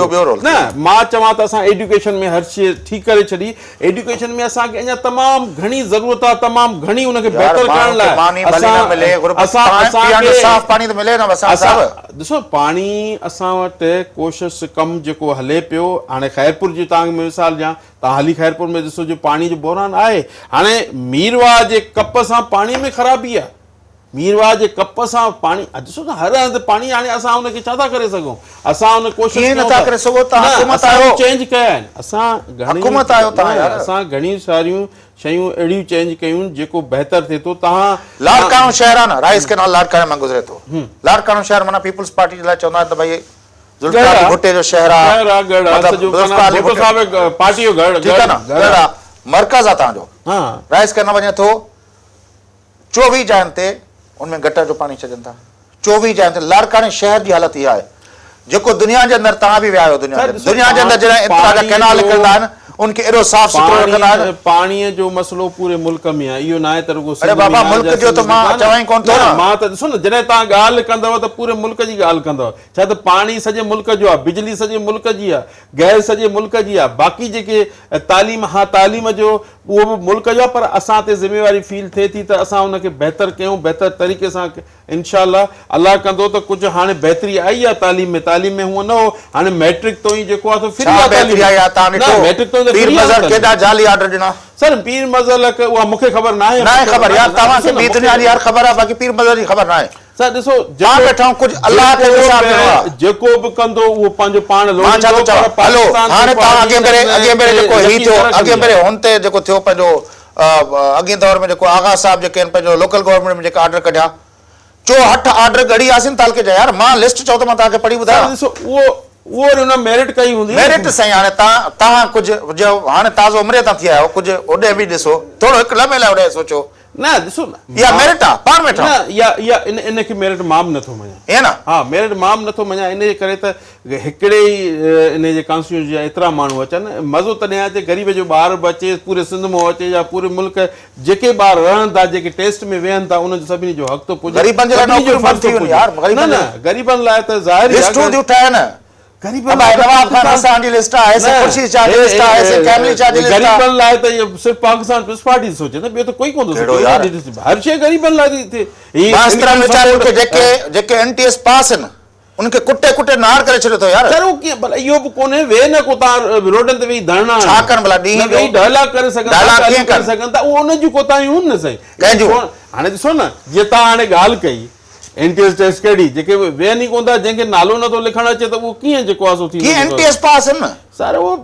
न मां चवां त असां एजुकेशन में हर शइ ठीकु करे छॾी एजुकेशन में असांखे अञा तमामु घणी ज़रूरत आहे तमामु घणी हुनखे बहितर करण लाइ ॾिसो पाणी असां वटि कोशिशि कमु जेको हले पियो हाणे ख़ैरपुर जी तव्हांखे मिसाल ॾियां तव्हां हली ख़ैरपुर में ॾिसो जो पाणी जो बहिरान आहे हाणे मीरवाह जे कप सां पाणी में ख़राबी आहे मीरवाह जे कप सां पाणी ॾिसो न हर हंधि पाणी हाणे असां हुनखे छा था करे सघूं असां हुन कोशिशि नथा करे सघूं चेंज कया आहिनि असां घणी सारियूं शयूं अहिड़ियूं चेंज कयूं जेको बहितर थिए थो तव्हां लाड़काणो शहर आहे न राइस कैनाल लाड़काणे मां गुज़रे थो लाड़काणो शहर माना पीपल्स पार्टी जे लाइ चवंदा आहिनि त भई भुट्टे जो शहर आहे मरकज़ आहे तव्हांजो राइस कैनाल वञे थो 24 जायुनि ते उनमें गटर जो पाणी छॾनि था 24 जायुनि ते लाड़काणे शहर जी हालत इहा आहे जेको दुनिया जे अंदरि तव्हां बि विया आहियो दुनिया जे अंदरि जॾहिं एतिरा कैनाल निकिरंदा आहिनि उनखे एॾो साफ़ सुथरो रखंदा आहिनि पाणीअ जो मसलो पूरे मुल्क में आहे इहो न आहे त रुगो अरे बाबा मुल्क जो त मां चवां कोन थो मां त ॾिसो न जॾहिं तव्हां ॻाल्हि कंदव त पूरे मुल्क जी ॻाल्हि कंदव छा त पाणी सॼे मुल्क जो आहे बिजली सॼे मुल्क जी आहे गैस सॼे मुल्क जी आहे बाक़ी जेके तालीम जो उहो बि मुल्क जो आहे पर असां ते ज़िमेवारी फील थिए थी त असां हुनखे बहितर कयूं बहितर तरीक़े सां इंशाअल्लाह अल्लाह कंदो त कुझु हाणे बहितरी आई आहे तालीम में हूअं न हो हाणे मैट्रिक तो ई जेको आहे त फ्री आहे मैट्रिक तो केॾा जाली ऑर्डर ॾिना सर पीर मज़ल उहा मूंखे ख़बर न आहे ख़बर यार तव्हांखे ॿी दुनिया जी यार ख़बर आहे बाक़ी पीर मज़ल जी ख़बर न आहे सर ॾिसो वेठा कुझु अल्लाह खे जेको बि कंदो उहो पंहिंजो पाण हलो हाणे तव्हां अॻे भेरे जेको ही थियो अॻे भेरे हुन ते जेको थियो पंहिंजो अॻे दौर में जेको आगा साहब जेके आहिनि पंहिंजो लोकल गवर्नमेंट में जेका ऑर्डर कढिया 8 ऑर्डर ॻड़ी आसिन तालके जा यार मां लिस्ट चओ त मां तव्हांखे पढ़ी ॿुधायां ॾिसो उहो हुन मेरिट कई हूंदी मेरिट साईं हाणे तव्हां कुझु हाणे ताज़ो उमिरि तां थी आया आहियो कुझु ओॾे बि ॾिसो थोरो हिकु लम्हे लाइ ओॾे सोचो न ॾिसो न इहा मेरिट आहे पाण वेठा न इहा इनखे मेरिट मां बि नथो मञा ईअं न हा मेरिट मां बि नथो मञा इन जे करे त हिकिड़े ई इन जे कॉन्स्टिट्यूंसी जा एतिरा माण्हू अचनि मज़ो तॾहिं अचे ग़रीब जो ॿार बि अचे पूरे सिंध मां अचे या पूरे मुल्क जेके ॿार रहनि था जेके टेस्ट में वेहनि था उन्हनि जो सभिनी जो हक़ थो पुॼे ग़रीबनि जे लाइ सभिनी जो नौकरियूं फर्ज़ थो बंदि थी वञनि पुॼे। यार, ग़रीबनि न न ग़रीबनि लाइ त ज़ाहिर लिस्टूं थियूं ठहनि नवाब खान हसन जी लिस्ट आहे ऐसे खुर्शीद शाह जी लिस्ट आहे ऐसे कैमली शाह जी लिस्ट आहे ग़रीबनि लाइ त इहो सिर्फ़ु पाकिस्तान पीपल्स पार्टी थी सोचे न ॿियो त कोई कोन थो कहिड़ो सोचे यार? हर शइ ग़रीबनि लाइ थी थिए मास्तरनि वीचारनि खे जेके एनटीएस पास आहिनि उनखे कुटे कुटे नार करे छॾियो अथव यार सर उहो कीअं भला इहो बि कोन्हे वेह न को तव्हां रोडनि ते वेही धरना छा कनि भला ॾींहुं वेही जो? डायलॉग करे सघनि था डायलॉग ॻाल्हियूं कीअं करे कनि? सघनि था उहो उन्हनि जूं कोताहियूं आहिनि न साईं कंहिंजूं? हाणे ॾिसो न जीअं तव्हां हाणे ॻाल्हि कई एनटीएस टेस्ट कहिड़ी जेके वेहनि ई कोन था जंहिंखे नालो नथो लिखणु अचे त उहो कीअं जेको आहे सो थी कीअं एनटीएस पास आहिनि सर उहो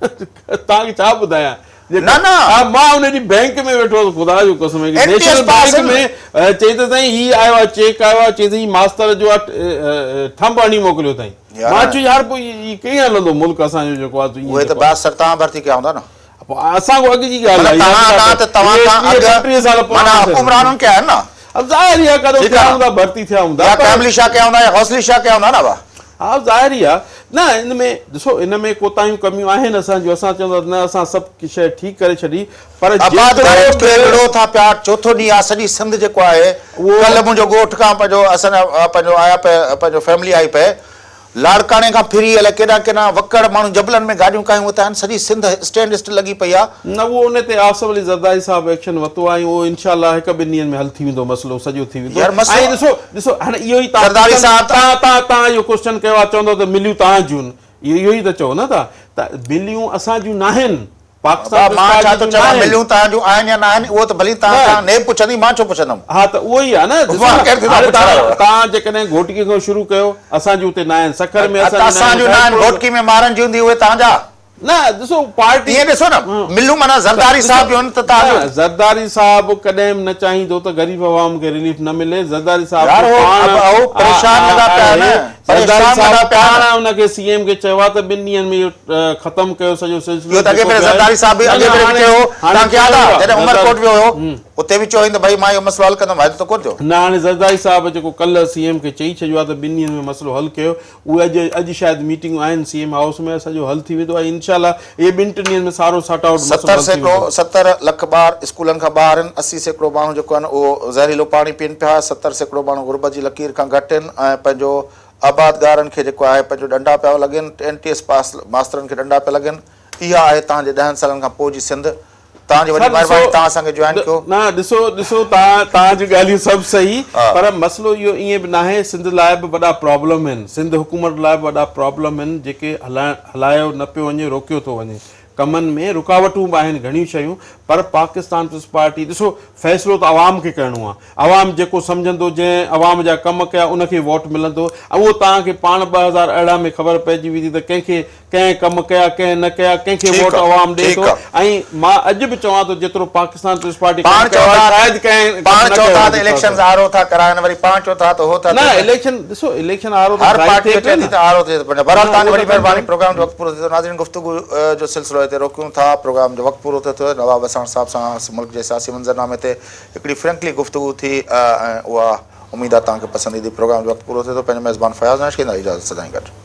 तव्हांखे छा ॿुधायां न, न। हा मां हुन ॾींहुं बैंक में वेठो हुउसि ख़ुदा जो कसम NTS नेशनल पास बैंक आहिनि। में चई त साईं हीउ आयो आहे चेक आयो आहे चई साईं मास्तर जो आहे थंब हणी मोकिलियो अथई यार। मां चयो यार पोइ हीउ कीअं हलंदो मुल्क असांजो जेको आहे ईअं उहे त जेको बाद सर तव्हां भर्ती कया हूंदा न आहे। पोइ असां खां अॻु जी ॻाल्हि आहे तव्हां इहा 30 साल माना हुकुमराननि कया आहिनि न अब ज़ाहिर ई आहे कदों ठीकु थिया आहे। हूंदा भर्ती थिया हूंदा या पर- कैमली शाह कया हूंदा या हौसली शाह कया हूंदा न बा हा ज़ाहिर ई आहे न इन में ॾिसो इन में कोताहियूं कमियूं आहिनि असांजूं असां चवंदा न असां सभु शइ ठीकु करे छॾी पर आबाद जेतिरो खे बि- विढ़ो था पिया चोथों ॾींहुं आहे सॼी सिंध जेको आहे कल्ह मुंहिंजो ॻोठ खां पंहिंजो असांजा पंहिंजो आया पिया पंहिंजो फैमिली आई पए लाड़काणे खां फिरी अलाए केॾा केॾा वकड़ माण्हू जबलनि में गाॾियूं कयूं हुतां सॼी सिंध स्टैंड स्टिल लॻी पई आहे न उहो उन ते आसिफ अली ज़रदारी साहब एक्शन वरितो आहे ऐं उहो इनशाला हिकु ॿिनि ॾींहंनि में हल थी वेंदो मसइलो सॼो थी वेंदो यार, मसइलो- ऐं ॾिसो हाणे इहो ई ज़रदारी साहब तव्हां इहो क्वेश्चन कयो आहे चवंदो त मिलियूं तव्हां जूं इहो ई त चओ न तव्हां त मिलियूं असां जूं न आहिनि पाकिस्तान मां छा थो जूं न चवां आहिनि। मिलियूं तव्हांजूं आहिनि या न आहिनि उहो त भली तव्हां ने पुछंदी मां छो पुछंदुमि हा त उहो ई आहे न ॾिसो मां न, केरु थी हाणे पुछां? तव्हां जेकॾहिं घोटकीअ खां शुरू कयो असांजूं हुते न आहिनि सखर में असांजूं न आहिनि घोटकी में मारनि जी हूंदी उहे तव्हांजा न ॾिसो पार्टी ईअं ॾिसो न मिलियूं माना ज़रदारी साहब जूं आहिनि त तव्हांजूं न, ज़रदारी साहब कॾहिं बि न चाहींदो त ग़रीब आवाम खे रिलीफ न मिले ज़रदारी साहब यार, हो परेशान लॻा पिया आहिनि। ज़रदारी परेशान साहब लॻा पिया आहिनि। पाण हुनखे सीएम खे चयो आहे त 2 ॾींहंनि में इहो ख़तमु कयो सॼो सिलसिलो इहो त अॻे जेको भेरे बि आहे। ज़रदारी साहब बि न, अॻे न, भेरे हाणे- चयो हाणे तव्हांखे यादि आहे चयो जॾहिं आहे, उमरकोट वियो हुयो उते बि चयो त भई मां इहो मसइलो हल कंदुमि वाइदो त कोन थियो न हाणे ज़रदारी साहब जेको कल्ह सीएम खे चई छॾियो आहे त 2 ॾींहंनि में मसइलो हल कयो उहे अॼु शायदि मीटिंगूं आहिनि सीएम हाउस में सॼो हल थी वेंदो ऐं इनशाला इहे 2-3 ॾींहंनि में सारो सॉर्ट आउट 70 लख ॿार स्कूलनि खां ॿाहिरि आहिनि 80 सैकड़ो माण्हू जेको आहिनि उहो ज़हरीलो पाणी पीअनि पिया 70 सैकड़ो माण्हू गुरबत जी लकीर खां घटि आहिनि ऐं पंहिंजो आबादगारनि खे जेको आहे पंहिंजो डंडा पिया लॻनि एनटीएस पास मास्तरनि खे डंडा पिया लॻनि इहा आहे तव्हांजे 10 सालनि खां पोइ जी सिंध तव्हांजी वॾी महिरबानी तव्हां असांखे जॉइन कयो न ॾिसो तव्हांजी ॻाल्हियूं सभु सही पर मसइलो इहो ईअं बि न आहे सिंध लाइ बि वॾा प्रॉब्लम आहिनि सिंध हुकूमत लाइ बि वॾा प्रॉब्लम आहिनि जेके हलायो न पियो वञे रोकियो थो वञे कमनि में रुकावटूं बि आहिनि घणियूं शयूं पर पाकिस्तान पीपल्स पार्टी ॾिसो फ़ैसिलो त आवाम खे करिणो आहे आवाम जेको सम्झंदो जंहिं आवाम जा कम कया उनखे वोट मिलंदो ऐं उहो तव्हांखे पाण 2018 में ख़बर पइजी वेंदी त कंहिंखे कंहिं कम कया कंहिं न कया कंहिंखे ठीकु वोट आहे, आवाम ॾे ठीकु थो आहे। ऐं मां अॼु बि चवां थो जेतिरो पाकिस्तान पीपल्स पार्टी पाण चओ था शायदि कंहिं पाण न चओ कयो था त हूंदो। इलेक्शन आरो था कराइनि वरी पाण चओ था त हो था न इलेक्शन ॾिसो इलेक्शन आरो हर right पार्टी थिए अचे पियो थी न। त आरो थिए थो बहरहाल तव्हांजी उहो वॾी त महिरबानी बिल्कुलु। प्रोग्राम जो वक़्तु पूरो थियो नाज़रीन गुफ़्तगू जो सिलसिलो हिते रोकियूं था प्रोग्राम जो वक़्तु पूरो थियो नवाब असां साहब सां मुल्क जे सियासी मंज़रनामे ते हिकिड़ी फ्रेंकली गुफ़्तगू थी ऐं उहा उमेद आहे तव्हांखे पसंदि ईंदी प्रोग्राम जो वक़्तु पूरो थिए थो पंहिंजो मेज़बान फयाज़ नाश कंदा इजाज़त सदाईं गॾु